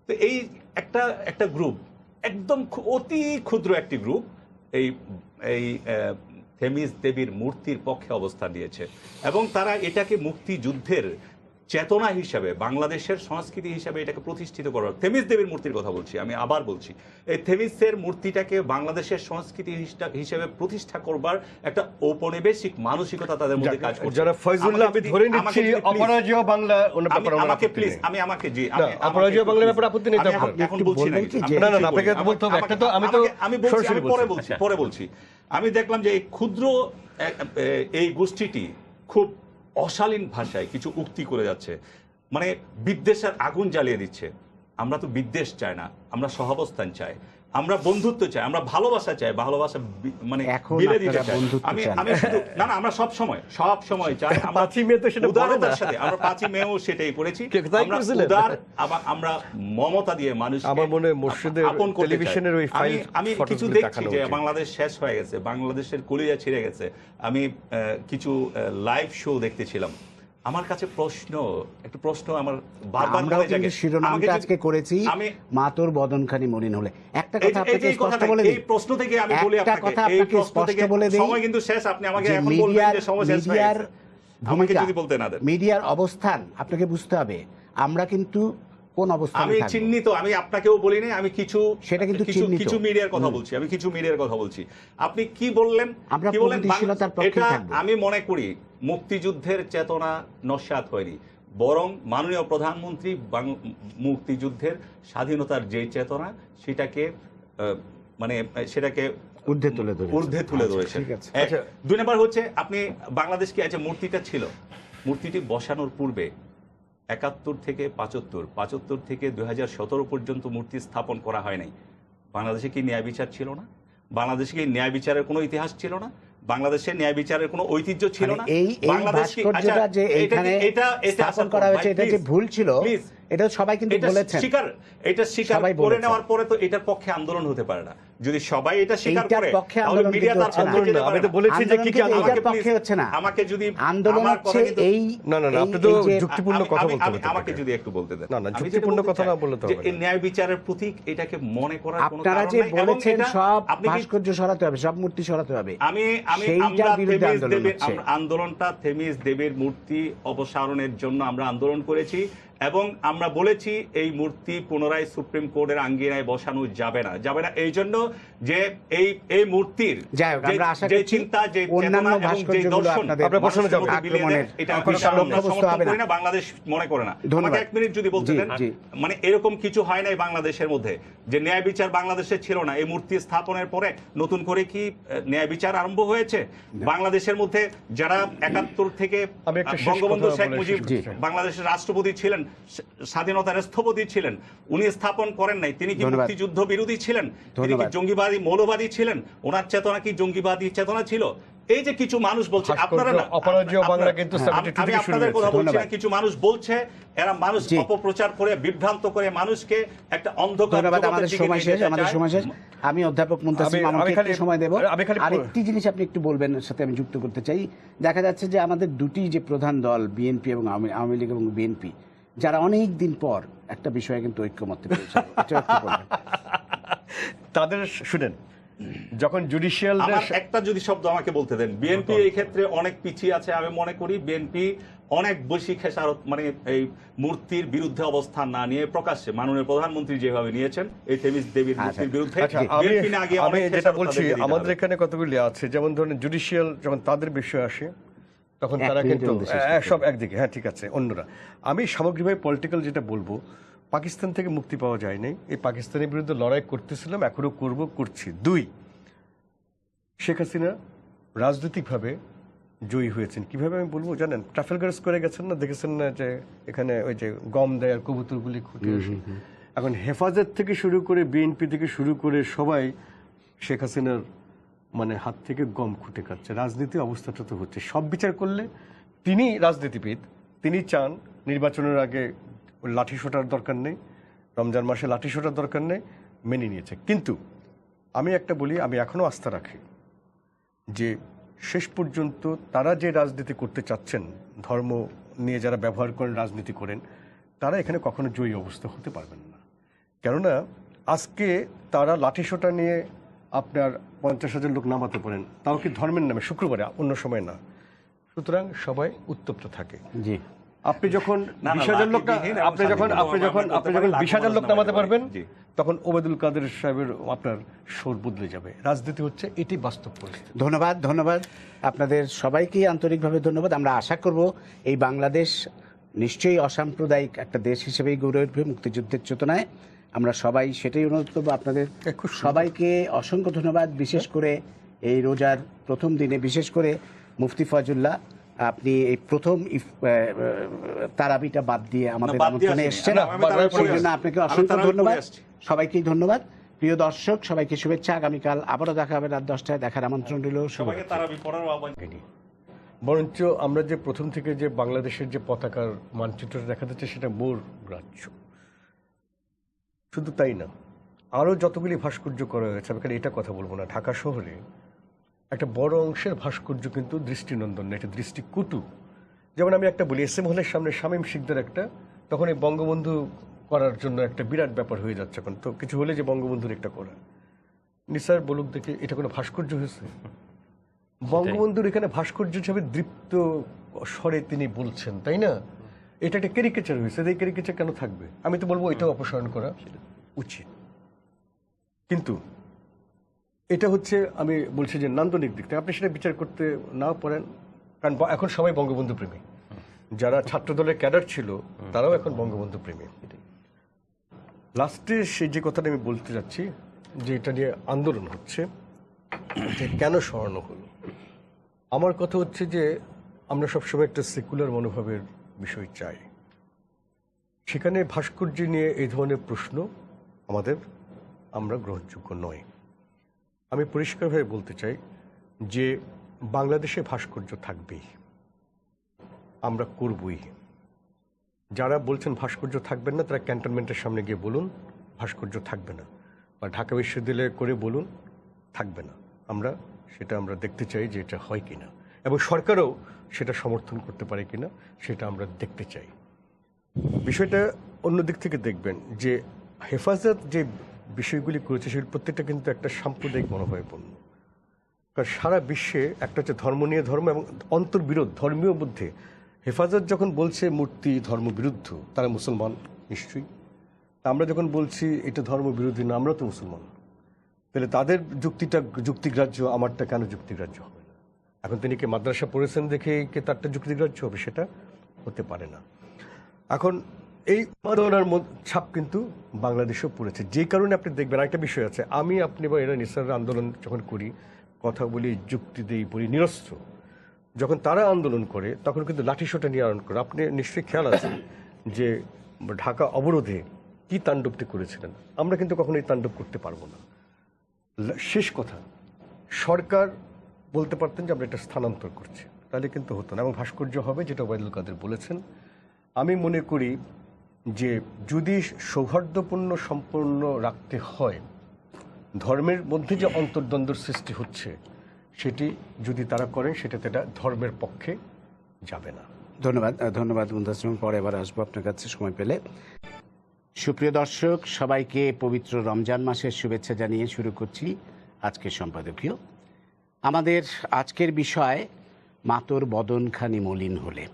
D: তো এই একটা গ্রুপ, একদম অতি ক্ষুদ্র একটি গ্রুপ, এই থেমিস দেবীর মূর্তির পক্ষে অবস্থান নিয়েছে এবং তারা এটাকে মুক্তিযুদ্ধের চেতনা হিসাবে, বাংলাদেশের সংস্কৃতি হিসাবে এটাকে প্রতিষ্ঠিত করার, থেমিস দেবীর মূর্তির কথা বলছি, আমি আবার বলছি, এই থেমিসের মূর্তিটাকে বাংলাদেশের সংস্কৃতি হিসাবে প্রতিষ্ঠা করবার একটা ঔপনিবেশিক মানসিকতা তাদের মধ্যে কাজ করছে।
B: যারা ফয়জুল্লাহ, আমি ধরে নিচ্ছি অপরাজেয় বাংলা ওনার ব্যাপারে
D: আমাকে প্লিজ, আমাকে জি,
B: অপরাজেয় বাংলার ব্যাপারে আপত্তি নেই।
D: এখন বলছি না,
B: না, না, আপনাকে বলতে হবে। একটা তো আমি সরাসরি
D: পরে বলছি। আমি দেখলাম যে এই ক্ষুদ্র এই গোষ্ঠীটি খুব অশালীন ভাষায় কিছু উক্তি করে যাচ্ছে, মানে বিদ্বেষের আগুন জ্বালিয়ে দিচ্ছে। আমরা তো বিদ্বেষ চাই না, আমরা সহাবস্থান চাই, আমরা বন্ধুত্ব চাই, আমরা ভালোবাসা চাই, ভালোবাসা মানে বিলে দিতে চাই। আমি শুধু না, আমরা সব সময় চাই। আমরা
B: 5ই মে তো সেটা
D: উদারতার সাথে, আমরা 5ই মেও সেটাই করেছি। আমরা উদার, আমরা মমতা দিয়ে মানুষ,
B: আমার মনে হয় মসজিদের টেলিভিশনের ওই ফাইল
D: আমি কিছু দেখছি যে বাংলাদেশ শেষ হয়ে গেছে, বাংলাদেশের কলিজা ছিঁড়ে গেছে। আমি কিছু লাইভ শো দেখতেছিলাম। আমার কাছে একটা প্রশ্ন আমার বারবার মনে জাগে।
A: শিরোনামটা আজকে করেছি মাতর বদনখানি মলিন হলে। একটা কথা আপনাকে স্পষ্ট বলে দিই,
D: এই প্রশ্ন থেকে আমি বলি আপনাকে, এই প্রশ্ন থেকে সময় কিন্তু শেষ। আপনি আমাকে এখন বলবেন যে সময় শেষ হয়ে গেছে, আমাকে যদি বলতে না দেন।
A: মিডিয়ার অবস্থান আপনাকে বুঝতে হবে। আমরা কিন্তু কোন অবস্থানে
D: আমি
A: থাকব
D: চিহ্নিত, আমি আপনাকেও বলি নাই, আমি
A: সেটা কিন্তু
D: কিছু মিডিয়ার কথা বলছি, আমি কিছু মিডিয়ার কথা বলছি। আপনি কি বললেন?
A: আমরা প্রগতিশীলতার পক্ষে থাকব।
D: আমি মনে করি মুক্তিযুদ্ধের চেতনা নস্যাৎ হয়নি, বরং মাননীয় প্রধানমন্ত্রী মুক্তিযুদ্ধের স্বাধীনতার যে চেতনা সেটাকে ঊর্ধ্বে তুলে ধরেছেন। 2 নম্বর হচ্ছে, আপনি বাংলাদেশ কি আছে, মূর্তিটা ছিল, মূর্তিটি বসানোর পূর্বে 71 থেকে 75 থেকে 2017 পর্যন্ত মূর্তি স্থাপন করা হয় নাই। বাংলাদেশে কি ন্যায় বিচার ছিল না? বাংলাদেশে কি ন্যায় বিচারের কোনো ইতিহাস ছিল না? বাংলাদেশে ন্যায় বিচারের কোনো ঐতিহ্য ছিল না?
A: এই ভাস্কর্যটা যে এখানে স্থাপন করা হয়েছে, এটা যে ভুল ছিল, এটা সবাই কিন্তু বলেছেন।
D: এটা স্বীকার করে নেওয়ার পরে তো এটার পক্ষে আন্দোলন হতে পারে না। যদি সবাই এটা স্বীকার
A: এইটার
D: করে
A: পক্ষে
D: তাহলে
A: আন্দোলন
D: মিডিয়া
A: কিন্তু
D: তার
A: হচ্ছে না।
D: পক্ষে যেতে
B: আমি
D: পারে
B: তো
D: না।
B: বলেছি যে কি কি
A: আন্দোলন কিন্তু
B: আমাকে
A: এইটার পক্ষে হচ্ছে না।
D: আমাকে যদি
A: আন্দোলন
D: আমার
A: হচ্ছে
D: কথা কিন্তু-
A: এই
B: না, আপনি তো
A: এই যে
B: যুক্তিপূর্ণ কথা বলতে হবে
D: আমাকে
B: তাকে।
D: যদি একটু বলতে দেন।
B: না,
D: আমি যেটা
B: যুক্তিপূর্ণ
D: বলতে
B: কথা
D: চাই
B: না বললে তো
D: যে
B: হবে
D: এই
B: না।
D: ন্যায় বিচারের প্রতীক এটাকে মনে করার কোনো
A: আপনারা
D: কারণ
A: যে
D: নাই এবং
A: বলেছেন
D: এটা
A: সব
D: আপনি কি-
A: ভাস্কর্য সরাতে হবে, সব মূর্তি সরাতে হবে,
D: আমি
A: সেইটার
D: আমরা
A: বিরুদ্ধে
D: থেমিস
A: আন্দোলন
D: দেবীর
A: হচ্ছে।
D: আন্দোলনটা থেমিস দেবীর মূর্তি অপসারণের জন্য আমরা আন্দোলন করেছি এবং আমরা বলেছি এই মূর্তি পুনরায় সুপ্রিম কোর্টের আঙ্গিনায় বসানো যাবে না এই জন্য যে এই মূর্তির
A: যাই হোক, আমরা আশা
D: যে
A: করছি
D: চিন্তা যে
A: অন্যান্য
D: চেতনা এবং যে
A: ভাস্কর্যগুলো
D: দর্শন
A: আপনাদের
B: আপনার বসানো যাবে।
D: মানুষের মধ্যে বিলিয়ে দেয়,
A: আক্রমণের
D: এটা
A: কোনো
D: এটা আমরা
A: লক্ষ্যবস্তু
D: সমর্থন
A: হবে না।
D: করি না, বাংলাদেশ মনে করে না।
A: ধন্যবাদ।
D: আমাকে এক মিনিট যদি বলতে
A: জি,
D: দেন,
A: জি।
D: মানে এরকম কিছু হয় নাই বাংলাদেশের মধ্যে যে ন্যায় বিচার বাংলাদেশে ছিল না। এই মূর্তি স্থাপনের পরে নতুন করে কি ন্যায় বিচার আরম্ভ হয়েছে বাংলাদেশের মধ্যে? যারা ৭১ থেকে
B: আমি একটা শেষ
D: বঙ্গবন্ধু
B: কথা
D: শেখ
B: বলে
D: মুজিব
B: শেষ করতে চাই।
D: বাংলাদেশের রাষ্ট্রপতি ছিলেন, স্বাধীনতার স্থপতি ছিলেন, উনি স্থাপন করেন নাই। তিনি কি
A: ধন্যবাদ।
D: মুক্তিযুদ্ধ বিরোধী ছিলেন? তিনি কি
A: ধন্যবাদ।
D: জঙ্গিবাদী মৌলবাদী ছিলেন? ওনার চেতনা কি জঙ্গিবাদী চেতনা ছিল? এই যে কিছু মানুষ বলছে, আপনারা না,
B: অপরাজেয় বাংলা কিন্তু
D: আমি
B: 72 থেকে শুরু
D: আপনাদের কথা
B: হয়েছে।
D: বলছি না,
A: ধন্যবাদ।
D: কিছু মানুষ বলছে, এরা মানুষ
A: জি।
D: অপপ্রচার করে বিভ্রান্ত করে মানুষকে একটা অন্ধকার
A: ধন্যবাদ।
D: জগতের
A: আমাদের
D: দিকে
A: সময়
D: নিয়ে
A: শেষ,
D: যেতে
A: আমাদের
D: চায়।
A: সময় শেষ। আমি অধ্যাপক মুনতাসির
B: আমি
A: মামুনকে
B: খালি-
A: একটু সময় দেব।
B: আমি খালি-
A: আরেকটি জিনিস আপনি একটু বলবেন, এর সাথে আমি যুক্ত করতে চাই। দেখা যাচ্ছে যে আমাদের দুটি যে প্রধান দল বিএনপি এবং আওয়ামী লীগ এবং বিএনপি, যারা অনেক দিন পর একটা বিষয়ে কিন্তু ঐক্যমত্যে পৌঁছাবে, এটা একটু বলবেন।
B: তাদের শুনেন, যখন জুডিশিয়াল
D: আমার একটা যদি শব্দ আমাকে বলতে দেন, বিএনপি এই ক্ষেত্রে অনেক পিছিয়ে আছে। আমি মনে করি বিএনপি অনেক বেশি খেসারত, মানে এই মূর্তির বিরুদ্ধে অবস্থান না নিয়ে প্রকাশ্যে মাননীয় প্রধানমন্ত্রী যেভাবে নিয়েছেন এই থেমিস দেবীর মূর্তির বিরুদ্ধে,
B: আচ্ছা,
D: বিএনপি না গিয়ে
B: আমি
D: অনেক
B: যেটা
D: খেসারত
B: বলছি,
D: তাদেরকে দিতে
B: আমাদের
D: হবে।
B: এখানে কতগুলি আছে, যেমন ধরেন জুডিশিয়াল, যখন তাদের বিষয় আসে তখন
A: এক
B: তারা
A: মিনিটের
B: কিন্তু
A: মধ্যে শেষ করতে
B: সব একদিকে, হ্যাঁ ঠিক আছে, অন্যরা। আমি সামগ্রিকভাবে পলিটিক্যাল যেটা বলবো, পাকিস্তান থেকে মুক্তি পাওয়া যায় নাই, এই পাকিস্তানের বিরুদ্ধে লড়াই করতেছিলাম, এখনো করছি। 2, শেখ হাসিনা রাজনৈতিকভাবে জয়ী হয়েছেন। কিভাবে আমি বলবো জানেন? ট্রাফেলগার স্কোয়ারে গেছেন না, দেখেছেন না যে এখানে ওই যে গম দেয় আর কবুতরগুলি খুঁটে আসে। এখন হেফাজত থেকে শুরু করে বিএনপি থেকে শুরু করে সবাই শেখ হাসিনার মানে হাত থেকে গম খুঁটে খাচ্ছে। রাজনীতি অবস্থাটা তো হচ্ছে, সব বিচার করলে তিনি রাজনীতিবিদ, তিনি চান নির্বাচনের আগে লাঠি সোটার দরকার নেই, রমজান মাসে লাঠি সোটার দরকার নেই, মেনে নিয়েছে। কিন্তু আমি একটা বলি, আমি এখনো আস্থা রাখি যে শেষ পর্যন্ত তারা যে রাজনীতি করতে চাচ্ছেন, ধর্ম নিয়ে যারা ব্যবহার করেন, রাজনীতি করেন, তারা এখানে কখনো জয়ী অবস্থা হতে পারবেন না। কেননা আজকে তারা লাঠিসোঁটা নিয়ে আপনার 50,000 লোক নামাতে পারেন, তাও কি ধর্মের নামে, শুক্রবারে, অন্য সময় না। সুতরাং সবাই উত্তপ্ত থাকে।
A: জি,
B: আপনি যখন
D: না,
B: 20,000 লোক
D: লাঠিবিহীন এবং
B: আপনি যখন
D: শান্তিপূর্ণ
B: 20,000 লোক নামাতে পারবেন,
D: জি।
B: তখন ওবায়দুল কাদের সাহেবের আপনার সুর বদলে যাবে। রাজনীতি হচ্ছে এটি বাস্তব পরিস্থিতি।
A: ধন্যবাদ। ধন্যবাদ আপনাদের সবাইকেই আন্তরিকভাবে ধন্যবাদ। আমরা আশা করব এই বাংলাদেশ নিশ্চয়ই অসাম্প্রদায়িক একটা দেশ হিসেবেই গড়ে উঠবে মুক্তিযুদ্ধের চেতনায়। আমরা সবাই সেটাই অনুরোধ করবো আপনাদের
B: খুব সুন্দর।
A: সবাইকে অসংখ্য ধন্যবাদ। বিশেষ করে এই রোজার প্রথম দিনে, বিশেষ করে মুফতি ফয়জুল্লাহ, আপনি এই প্রথম তারাবিটা বাদ দিয়ে আমাদের
D: বাদ দিয়ে
A: আমন্ত্রণে
D: আসিনি।
A: এসেছেন,
D: না, আমি তারাবি পড়ে
A: সেই জন্য
D: আসছি।
A: আপনাকে
D: আমি
A: অসংখ্য
D: তারাবি পড়ে
A: ধন্যবাদ।
D: আসছি।
A: সবাইকেই ধন্যবাদ। প্রিয় দর্শক, সবাইকে শুভেচ্ছা। আগামীকাল আবারও দেখা হবে রাত 10টায়। দেখার আমন্ত্রণ রইল।
D: সবাইকে তারাবি পড়ার আহ্বান।
B: বরঞ্চ আমরা যে প্রথম থেকে যে বাংলাদেশের যে পতাকার মানচিত্রটা দেখা যাচ্ছে, সেটা মোর গ্রাহ্য। শুধু তাই না, আরও যতগুলি ভাস্কর্য করা হয়েছে, আমি খালি এটা কথা বলবো না, ঢাকা শহরে একটা বড় অংশের ভাস্কর্য কিন্তু দৃষ্টিনন্দন না, এটা দৃষ্টিকটু। যেমন আমি একটা বলি, SM হলের সামনে শামীম শিকদার একটা, তখন এই বঙ্গবন্ধু করার জন্য একটা বিরাট ব্যাপার হয়ে যাচ্ছে। এখন তো কিছু হলে যে বঙ্গবন্ধুর একটা করা, নিসার বলুক দেখে এটা কোনো ভাস্কর্য হয়েছে? বঙ্গবন্ধুর এখানে ভাস্কর্য হিসাবে দৃপ্ত স্বরে তিনি বলছেন, তাই না? এটা একটা ক্যারিকেচার হয়েছে, এই ক্যারিকেচার কেন থাকবে? আমি তো বলবো এটাও অপসারণ করা উচিত। কিন্তু এটা হচ্ছে, আমি বলছি যে নান্দনিক দিক থেকে আপনি সেটা বিচার করতে নাও পারেন, কারণ এখন সবাই বঙ্গবন্ধু প্রেমী। যারা ছাত্র দলের ক্যাডার ছিল তারাও এখন বঙ্গবন্ধু প্রেমী। লাস্টে সেই যে কথাটা আমি বলতে যাচ্ছি, যে এটা নিয়ে আন্দোলন হচ্ছে, যে কেন সরানো হলো, আমার কথা হচ্ছে যে আমরা সবসময় একটা সেকুলার মনোভাবের বিষয় চাই। সেখানে ভাস্কর্য নিয়ে এই ধরনের প্রশ্ন আমরা গ্রহণযোগ্য নয়। আমি পরিষ্কারভাবে বলতে চাই যে বাংলাদেশে ভাস্কর্য থাকবেই, আমরা করবই। যারা বলছেন ভাস্কর্য থাকবেন না, তারা ক্যান্টনমেন্টের সামনে গিয়ে বলুন ভাস্কর্য থাকবে না। বা ঢাকা বিশ্ববিদ্যালয়ে করে বলুন, থাকবে না। সেটা আমরা দেখতে চাই যে এটা হয় কিনা, এবং সরকারও সেটা সমর্থন করতে পারে কিনা সেটা আমরা দেখতে চাই। বিষয়টা অন্য দিক থেকে দেখবেন যে হেফাজত যে বিষয়গুলি করেছে সেগুলি প্রত্যেকটা কিন্তু একটা সাম্প্রদায়িক মনোভাবপূর্ণ। কারণ সারা বিশ্বে একটা হচ্ছে ধর্ম নিয়ে ধর্ম এবং অন্তর্বিরোধ ধর্মীয় মধ্যে। হেফাজত যখন বলছে মূর্তি ধর্মবিরুদ্ধ, তারা মুসলমান নিশ্চয়ই। আমরা যখন বলছি এটা ধর্মবিরোধী না, আমরা তো মুসলমান, তাহলে তাদের যুক্তিগ্রাহ্য, আমারটা কেন যুক্তিগ্রাহ্য হবে না? এখন তিনি কি মাদ্রাসা পড়েছেন দেখে কি তারটা যুক্তিগ্রাহ্য হবে? সেটা হতে পারে না। এখন এই উন্মাদনার ছাপ কিন্তু বাংলাদেশেও পড়েছে, যে কারণে আপনি দেখবেন একটা বিষয় আছে, আপনি বা এরা নিঃস্বার্থ আন্দোলন যখন করি, কথা বলি, যুক্তি দিই, বলি নিরস্ত্র, যখন তারা আন্দোলন করে তখন কিন্তু লাঠিসোঁটা নিয়ে আন্দোলন করে। আপনি নিশ্চয়ই খেয়াল আছে যে ঢাকা অবরোধে কি তাণ্ডবটি করেছিলেন। আমরা কিন্তু কখনো এই তাণ্ডব করতে পারবো না। শেষ কথা, সরকার বলতে পারতেন যে আমরা এটা স্থানান্তর করছি, তাহলে কিন্তু হতো না, এবং ভাস্কর্য হবে, যেটা ওবায়দুল কাদের বলেছেন। আমি মনে করি যে যদি সৌহার্দ্যপূর্ণ সম্পন্ন রাখতে হয়, ধর্মের মধ্যে যে অন্তর্দ্বন্দ্বের সৃষ্টি হচ্ছে সেটি যদি তারা করেন, সেটাতে এটা ধর্মের পক্ষে যাবে না।
A: ধন্যবাদ মুনতাসির। পরে এবার আসবো আপনার কাছে সময় পেলে। সুপ্রিয় দর্শক, সবাইকে পবিত্র রমজান মাসের শুভেচ্ছা জানিয়ে শুরু করছি আজকের সম্পাদকীয়। আমাদের আজকের বিষয় মাতর বদনখানি মলিন হলে।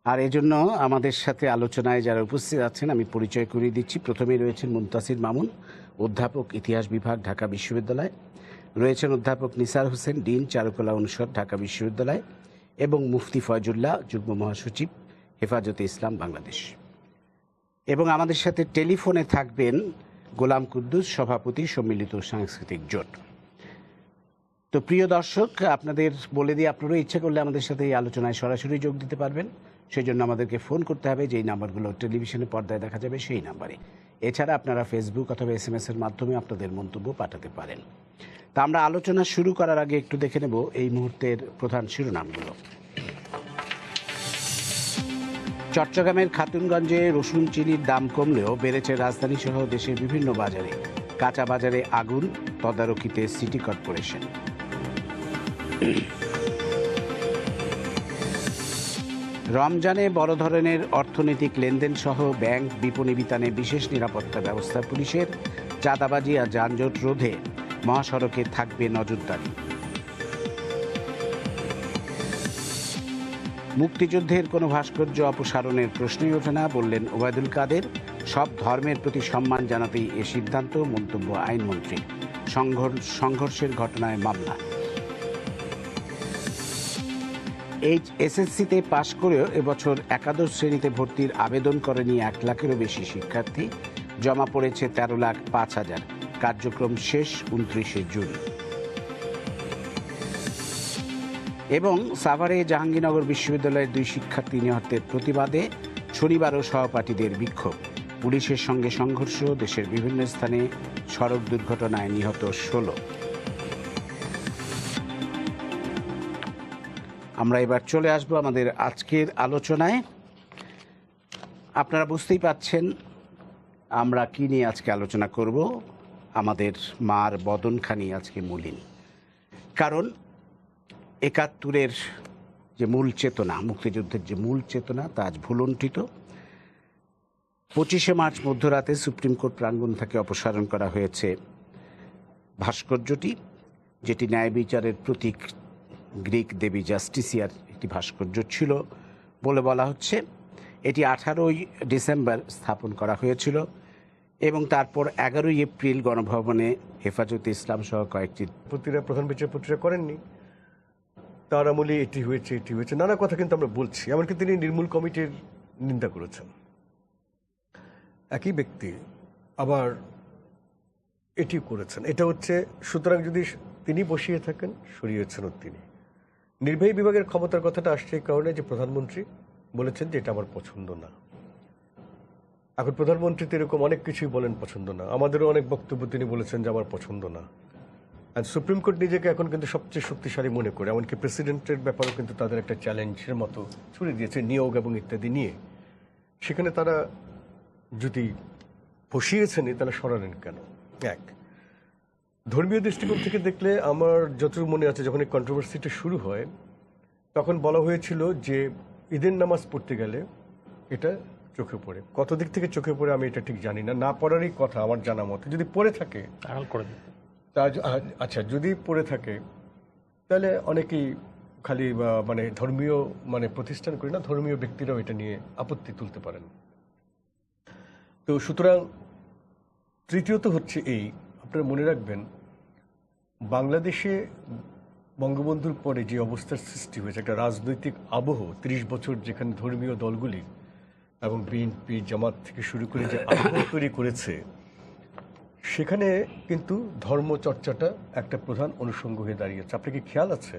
A: আর এজন্য আমাদের সাথে আলোচনায় যারা উপস্থিত আছেন আমি পরিচয় করিয়ে দিচ্ছি। প্রথমেই রয়েছেন মুনতাসির মামুন, অধ্যাপক, ইতিহাস বিভাগ, ঢাকা বিশ্ববিদ্যালয়। রয়েছেন অধ্যাপক নিসার হোসেন, ডিন, চারুকলা অনুষদ, ঢাকা বিশ্ববিদ্যালয়, এবং মুফতি ফয়জুল্লাহ, যুগ্ম মহাসচিব, হেফাজতে ইসলাম বাংলাদেশ। এবং আমাদের সাথে টেলিফোনে থাকবেন গোলাম কুদ্দুস, সভাপতি, সম্মিলিত সাংস্কৃতিক জোট। তো প্রিয় দর্শক, আপনাদের বলে দিয়ে আপনারা ইচ্ছা করলে আমাদের সাথে এই আলোচনায় সরাসরি যোগ দিতে পারবেন। সেই জন্য আমাদেরকে ফোন করতে হবে, যেই নাম্বারগুলো টেলিভিশনে পর্দায় দেখা যাবে সেই নাম্বারে। এছাড়া আপনারা ফেসবুক অথবা SMS-এর মাধ্যমে আপনাদের মন্তব্য পাঠাতে পারেন। তা আমরা আলোচনা শুরু করার আগে একটু দেখে নেব এই মুহূর্তের প্রধান শিরোনামগুলো। চট্টগ্রামের খাতুনগঞ্জে রসুন, চিনির দাম কমলেও বেড়েছে রাজধানী সহ দেশের বিভিন্ন বাজারে। কাঁচা বাজারে আগুন, তদারকিতে সিটি কর্পোরেশন। রমজানে বড় ধরনের অর্থনৈতিক লেনদেন সহ ব্যাংক, বিপণী বিতানে বিশেষ নিরাপত্তা ব্যবস্থা পুলিশের। চাঁদাবাজি আর যানজট রোধে মহাসড়কে থাকবে নজরদারি। মুক্তিযুদ্ধের কোনো ভাস্কর্য অপসারণের প্রশ্নই ওঠে না, বললেন ওবায়দুল কাদের। সব ধর্মের প্রতি সম্মান জানাতেই এ সিদ্ধান্ত, মন্তব্য আইনমন্ত্রী। সংঘর্ষের ঘটনায় মামলা। SSC-তে পাশ করেও এবছর একাদশ শ্রেণীতে ভর্তির আবেদন করেনি 1 লাখেরও বেশি শিক্ষার্থী। জমা পড়েছে 13,05,000। কার্যক্রম শেষ 29শে জুন। এবং সাভারে জাহাঙ্গীরনগর বিশ্ববিদ্যালয়ের 2 শিক্ষার্থী নিহতের প্রতিবাদে শনিবারও সহপাঠীদের বিক্ষোভ। পুলিশের সঙ্গে সংঘর্ষ, দেশের বিভিন্ন স্থানে সড়ক দুর্ঘটনায় নিহত 16। আমরা এবার চলে আসব আমাদের আজকের আলোচনায়। আপনারা বুঝতেই পাচ্ছেন আমরা কি নিয়ে আজকে আলোচনা করব। আমাদের মার বদনখানি আজকে মলিন, কারণ 71-এর যে মূল চেতনা, মুক্তিযুদ্ধের যে মূল চেতনা, তা আজ ভুলুণ্ঠিত। 25শে মার্চ মধ্যরাতে সুপ্রিম কোর্ট প্রাঙ্গণ থেকে অপসারণ করা হয়েছে ভাস্কর্যটি, যেটি ন্যায় বিচারের প্রতীক, গ্রিক দেবী জাস্টিসিয়ার একটি ভাস্কর্য ছিল বলে বলা হচ্ছে। এটি 18ই ডিসেম্বর স্থাপন করা হয়েছিল এবং তারপর 11ই এপ্রিল গণভবনে হেফাজতে ইসলাম সহ কয়েকটি
B: প্রধান বিচারপতিরা করেননি। তার আমলে এটি হয়েছে নানা কথা কিন্তু আমরা বলছি। এমনকি তিনি নির্মূল কমিটির নিন্দা করেছেন। একই ব্যক্তি আবার এটি করেছেন। এটা হচ্ছে, সুতরাং যদি তিনি বসিয়ে থাকেন, সরিয়েছেনও তিনি। নির্বাহী বিভাগের ক্ষমতার কথাটা আসছে এই কারণে যে প্রধানমন্ত্রী বলেছেন যে এটা আমার পছন্দ না। এখন প্রধানমন্ত্রী তো এরকম অনেক কিছুই বলেন পছন্দ না। আমাদেরও অনেক বক্তব্য তিনি বলেছেন যে আমার পছন্দ না। আর সুপ্রিম কোর্ট নিজেকে এখন কিন্তু সবচেয়ে শক্তিশালী মনে করে, এমনকি প্রেসিডেন্টের ব্যাপারেও কিন্তু তাদের একটা চ্যালেঞ্জের মতো ছুড়ে দিয়েছে নিয়োগ এবং ইত্যাদি নিয়ে। সেখানে তারা যদি বসিয়েছেনই তাহলে সরালেন কেন? এক, ধর্মীয় দৃষ্টিকোণ থেকে দেখলে আমার যতটুকু মনে আছে যখন এই কন্ট্রোভার্সিটা শুরু হয় তখন বলা হয়েছিল যে ঈদের নামাজ পড়তে গেলে এটা চোখে পড়ে। কত দিক থেকে চোখে পড়ে আমি এটা ঠিক জানি না, না পড়ারই কথা আমার জানা মতে। যদি পড়ে থাকে
C: আড়াল করে দিন।
B: আচ্ছা, যদি পড়ে থাকে তাহলে অনেকেই খালি মানে ধর্মীয় প্রতিষ্ঠান করে না, ধর্মীয় ব্যক্তিরাও এটা নিয়ে আপত্তি তুলতে পারেন। তো সুতরাং তৃতীয়ত হচ্ছে এই, আপনারা মনে রাখবেন বাংলাদেশে বঙ্গবন্ধুর পরে যে অবস্থার সৃষ্টি হয়েছে, একটা রাজনৈতিক আবহ 30 বছর যেখানে ধর্মীয় দলগুলি এবং বিএনপি জামাত থেকে শুরু করে যে আবহ তৈরি করেছে, সেখানে কিন্তু ধর্মচর্চাটা একটা প্রধান অনুষঙ্গ হয়ে দাঁড়িয়েছে। আপনার কি খেয়াল আছে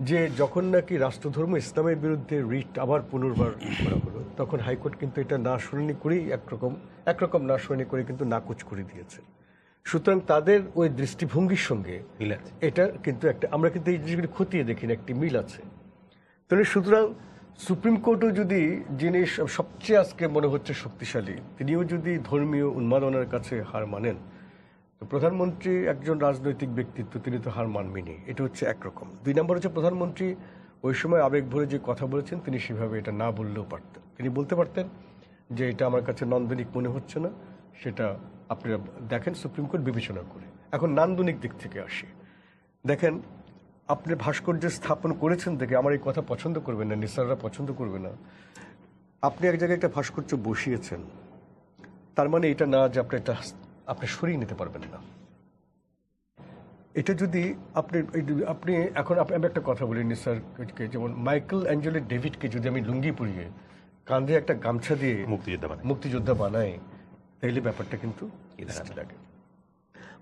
B: যে যখন নাকি রাষ্ট্রধর্ম ইসলামের বিরুদ্ধে রিট আবার পুনর্বার করা হলো, তখন হাইকোর্ট কিন্তু এটা না শুনানি করেই একরকম না শুনানি করে কিন্তু নাকচ করে দিয়েছে। সুতরাং তাদের ওই দৃষ্টিভঙ্গির সঙ্গে এটা কিন্তু একটা, আমরা কিন্তু এই জিনিসগুলি খতিয়ে দেখি না, একটি মিল আছে। তাহলে সুতরাং সুপ্রিম কোর্টও যদি, যিনি সবচেয়ে আজকে মনে হচ্ছে শক্তিশালী, তিনিও যদি ধর্মীয় উন্মাদনার কাছে হার মানেন, তো প্রধানমন্ত্রী একজন রাজনৈতিক ব্যক্তিত্ব, তিনি তো হার মানবেনই। এটা হচ্ছে একরকম। 2 নম্বর হচ্ছে প্রধানমন্ত্রী ওই সময় আবেগ ভরে যে কথা বলেছেন, তিনি সেভাবে এটা না বললেও পারতেন। তিনি বলতে পারতেন যে এটা আমার কাছে নান্দনিক মনে হচ্ছে না, সেটা আপনারা দেখেন সুপ্রিম কোর্ট বিবেচনা করে। এখন নান্দনিক দিক থেকে আসি, দেখেন আপনি ভাস্কর্য স্থাপন করেছেন দেখে আমার এই কথা পছন্দ করবেন না, নিসাররা পছন্দ করবে না। আপনি এক জায়গায় একটা ভাস্কর্য বসিয়েছেন, তার মানে এটা না যে আপনি সরিয়ে নিতে পারবেন না। এটা যদি আপনি এখন আমি একটা কথা বলি নিসারকে, যেমন মাইকেল অ্যাঞ্জেলো ডেভিডকে যদি আমি লুঙ্গি পরিয়ে কাঁধে একটা গামছা দিয়ে মুক্তিযোদ্ধা বানাই, তাইলে ব্যাপারটা কিন্তু লাগে।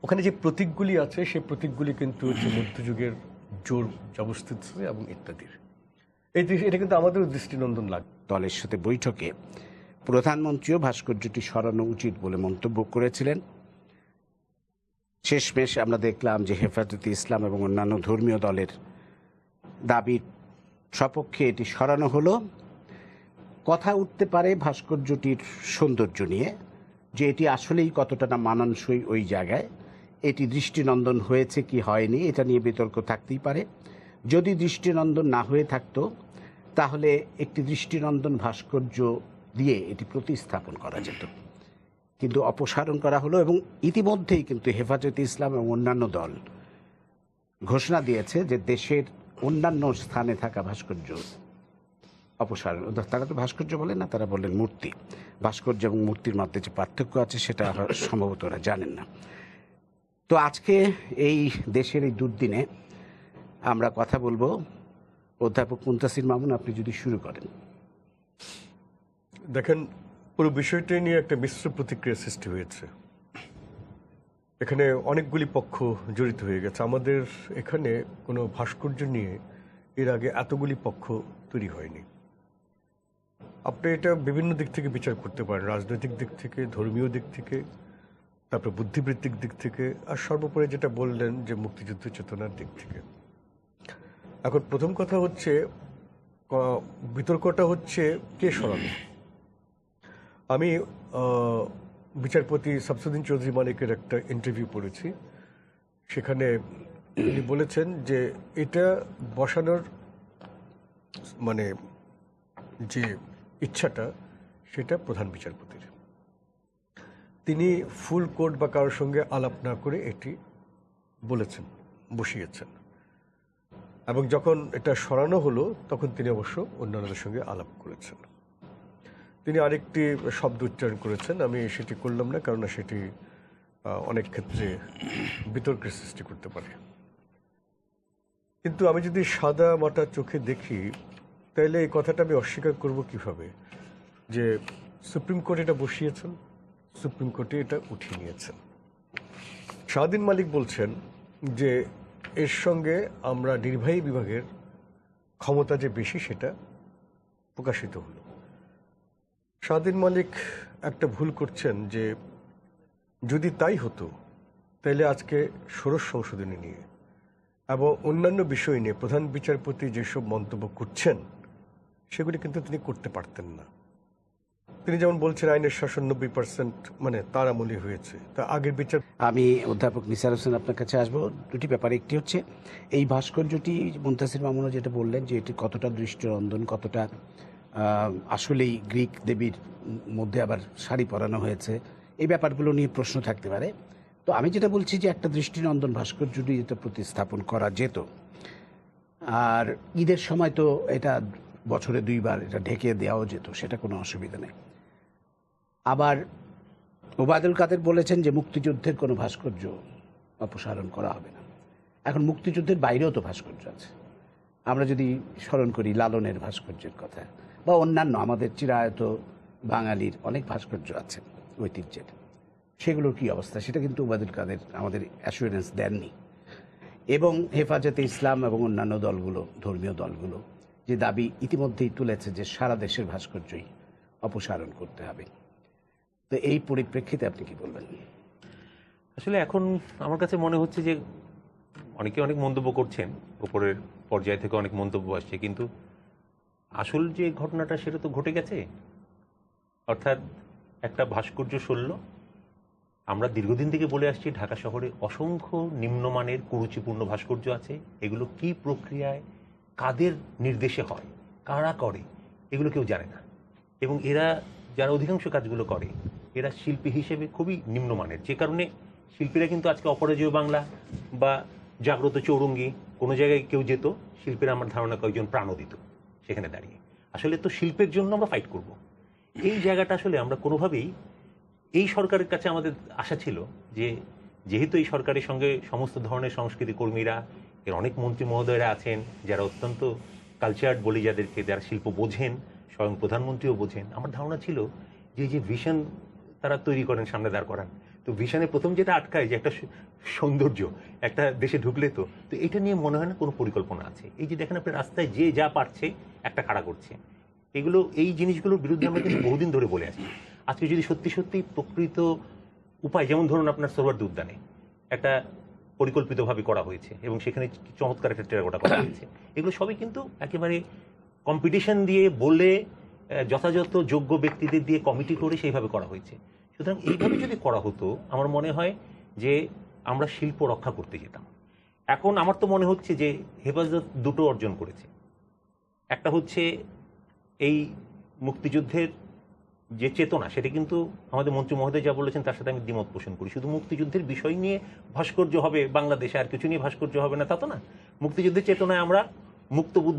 B: ওখানে যে প্রতীকগুলি আছে সেই প্রতীকগুলি কিন্তু হচ্ছে মধ্যযুগের জোর জবরদস্তি এবং ইত্যাদির। এটা কিন্তু আমাদের দৃষ্টিনন্দন লাগে।
A: দলের সাথে বৈঠকে প্রধানমন্ত্রীও ভাস্কর্যটি সরানো উচিত বলে মন্তব্য করেছিলেন। শেষমেশ আমরা দেখলাম যে হেফাজতে ইসলাম এবং অন্যান্য ধর্মীয় দলের দাবির সপক্ষে এটি সরানো হলো। কথা উঠতে পারে ভাস্কর্যটির সৌন্দর্য নিয়ে, যে এটি আসলেই কতটা না মানানসই ওই জায়গায়, এটি দৃষ্টিনন্দন হয়েছে কি হয়নি এটা নিয়ে বিতর্ক থাকতেই পারে। যদি দৃষ্টিনন্দন না হয়ে থাকতো তাহলে একটি দৃষ্টিনন্দন ভাস্কর্য দিয়ে এটি প্রতিস্থাপন করা যেত, কিন্তু অপসারণ করা হলো। এবং ইতিমধ্যেই কিন্তু হেফাজতে ইসলাম এবং অন্যান্য দল ঘোষণা দিয়েছে যে দেশের অন্যান্য স্থানে থাকা ভাস্কর্য অপসারণ। তারা তো ভাস্কর্য বলেন না, তারা বলেন মূর্তি। ভাস্কর্য এবং মূর্তির মধ্যে যে পার্থক্য আছে সেটা সম্ভবত ওরা জানেন না। তো আজকে এই দেশের এই দুর্দিনে আমরা কথা বলবো। অধ্যাপক মুনতাসির মামুন, আপনি যদি শুরু করেন।
B: দেখেন, পুরো বিষয়টি নিয়ে একটা মিশ্র প্রতিক্রিয়া সৃষ্টি হয়েছে। এখানে অনেকগুলি পক্ষ জড়িত হয়ে গেছে। আমাদের এখানে কোনো ভাস্কর্য নিয়ে এর আগে এতগুলি পক্ষ তৈরি হয়নি। আপনি এটা বিভিন্ন দিক থেকে বিচার করতে পারেন, রাজনৈতিক দিক থেকে, ধর্মীয় দিক থেকে, তারপর বুদ্ধিবৃত্তিক দিক থেকে, আর সর্বোপরি যেটা বললেন যে মুক্তিযুদ্ধ চেতনার দিক থেকে। এখন প্রথম কথা হচ্ছে, বিতর্কটা হচ্ছে কে সরানো। আমি বিচারপতি শামসুদ্দিন চৌধুরী মালিকের একটা ইন্টারভিউ পড়েছি, সেখানে তিনি বলেছেন যে এটা বসানোর যে ইচ্ছাটা সেটা প্রধান বিচারপতির। তিনি ফুল কোর্ট বা কারোর সঙ্গে আলাপ না করে এটি বলেছেন, বসিয়েছেন। এবং যখন এটা সরানো হলো তখন তিনি অবশ্য অন্যান্যদের সঙ্গে আলাপ করেছেন। তিনি আরেকটি শব্দ উচ্চারণ করেছেন, আমি সেটি করলাম না, কারণ সেটি অনেক ক্ষেত্রে বিতর্কের সৃষ্টি করতে পারে। কিন্তু আমি যদি সাদা মাটা চোখে দেখি, তাইলে এই কথাটা আমি অস্বীকার করব কিভাবে যে সুপ্রিম কোর্ট এটা বসিয়েছেন, সুপ্রিম কোর্টে এটা উঠিয়ে নিয়েছেন। শাহদ্বীন মালিক বলছেন যে এর সঙ্গে আমরা নির্বাহী বিভাগের ক্ষমতা যে বেশি সেটা প্রকাশিত হলো। শাহদ্বীন মালিক একটা ভুল করছেন যে যদি তাই হতো তাহলে আজকে ষোড়শ সংশোধনী নিয়ে এবং অন্যান্য বিষয় নিয়ে প্রধান বিচারপতি যেসব মন্তব্য করছেন সেগুলি কিন্তু তিনি করতে পারতেন না। তিনি যেমন বলছেন আইনের শাসন 90% মানে তার আমলই হয়েছে, তা আগের বিচার।
A: আমি অধ্যাপক নিসার হোসেন আপনার কাছে আসবো দুটি ব্যাপারে। একটি হচ্ছে এই ভাস্কর্যটি মুনতাসির মামুনও যেটা বললেন যে এটি কতটা দৃষ্টিনন্দন, কতটা আসলেই গ্রিক দেবীর মধ্যে আবার শাড়ি পরানো হয়েছে, এই ব্যাপারগুলো নিয়ে প্রশ্ন থাকতে পারে। তো আমি যেটা বলছি যে একটা দৃষ্টিনন্দন ভাস্কর্যটি এটা প্রতিস্থাপন করা যেত, আর ঈদের সময় তো এটা বছরে 2 বার এটা ঢেকে দেওয়াও যেত, সেটা কোনো অসুবিধা নেই। আবার ওবায়দুল কাদের বলেছেন যে মুক্তিযুদ্ধের কোনো ভাস্কর্য অপসারণ করা হবে না। এখন মুক্তিযুদ্ধের বাইরেও তো ভাস্কর্য আছে, আমরা যদি স্মরণ করি লালনের ভাস্কর্যের কথা, বা অন্যান্য আমাদের চিরায়ত বাঙালির অনেক ভাস্কর্য আছে ঐতিহ্যের, সেগুলোর কী অবস্থা সেটা কিন্তু ওবায়দুল কাদের আমাদের অ্যাসুরেন্স দেননি। এবং হেফাজতে ইসলাম এবং অন্যান্য দলগুলো, ধর্মীয় দলগুলো যে দাবি ইতিমধ্যেই তুলেছে যে সারা দেশের ভাস্কর্যই অপসারণ করতে হবে। তো এই পরিপ্রেক্ষিতে আপনি কি বলবেন?
C: আসলে এখন আমার কাছে মনে হচ্ছে যে অনেকে অনেক মন্তব্য করছেন, উপরের পর্যায় থেকে অনেক মন্তব্য আসছে, কিন্তু আসল যে ঘটনাটা সেটা তো ঘটে গেছে। অর্থাৎ একটা ভাস্কর্য সরল। আমরা দীর্ঘদিন থেকে বলে আসছি ঢাকা শহরে অসংখ্য নিম্নমানের কুরুচিপূর্ণ ভাস্কর্য আছে। এগুলো কি প্রক্রিয়ায়, কাদের নির্দেশে হয়, কারা করে, এগুলো কেউ জানে না। এবং এরা যারা অধিকাংশ কাজগুলো করে এরা শিল্পী হিসেবে খুবই নিম্নমানের, যে কারণে শিল্পীরা কিন্তু আজকে অপরাজেয় বাংলা বা জাগ্রত চৌরঙ্গি কোনো জায়গায় কেউ যেত, শিল্পীরা আমার ধারণা কয়েকজন প্রাণও দিত সেখানে দাঁড়িয়ে। আসলে তো শিল্পের জন্য আমরা ফাইট করব। এই জায়গাটা আসলে আমরা কোনোভাবেই, এই সরকারের কাছে আমাদের আশা ছিল যে যেহেতু এই সরকারের সঙ্গে সমস্ত ধরনের সংস্কৃতি কর্মীরা, এর অনেক মন্ত্রী মহোদয়রা আছেন যারা অত্যন্ত কালচার্ড বলি, যাদেরকে যারা শিল্প বোঝেন, স্বয়ং প্রধানমন্ত্রীও বোঝেন, আমার ধারণা ছিল যে যে ভিশন তারা তৈরি করেন, সামনে দাঁড় করান, তো ভিশনে প্রথম যেটা আটকায় যে একটা সৌন্দর্য একটা দেশে ঢুকলে তো এটা নিয়ে মনে হয় না কোনো পরিকল্পনা আছে। এই যে দেখেন আপনি রাস্তায় যে যা পারছে একটা খাড়া করছে, এগুলো এই জিনিসগুলোর বিরুদ্ধে আমরা কিন্তু বহুদিন ধরে বলে আসছি। আজকে যদি সত্যি সত্যি প্রকৃত উপায়, যেমন ধরুন আপনার সোহরাওয়ার্দী উদ্যানে একটা পরিকল্পিতভাবে করা হয়েছে এবং সেখানে চমৎকার একটা টেরাকোটা করা হয়েছে, এগুলো সবই কিন্তু একেবারে কম্পিটিশন দিয়ে বলে যথাযথ যোগ্য ব্যক্তিদের দিয়ে কমিটি করে সেইভাবে করা হয়েছে। সুতরাং এইভাবে যদি করা হতো আমার মনে হয় যে আমরা শিল্প রক্ষা করতে যেতাম। এখন আমার তো মনে হচ্ছে যে হেফাজত দুটো অর্জন করেছে। একটা হচ্ছে এই মুক্তিযুদ্ধের যে চেতনা, সেটা কিন্তু আমাদের মন্ত্রী মহোদয় যা বলেছেন তার সাথে আমি দ্বিমত পোষণ করি। শুধু মুক্তিযুদ্ধের বিষয় নিয়ে ভাস্কর্য হবে বাংলাদেশে, আর কিছু নিয়ে ভাস্কর্য হবে না তা তো না। মুক্তিযুদ্ধের চেতনায় আমরা মুক্তবুদ্ধ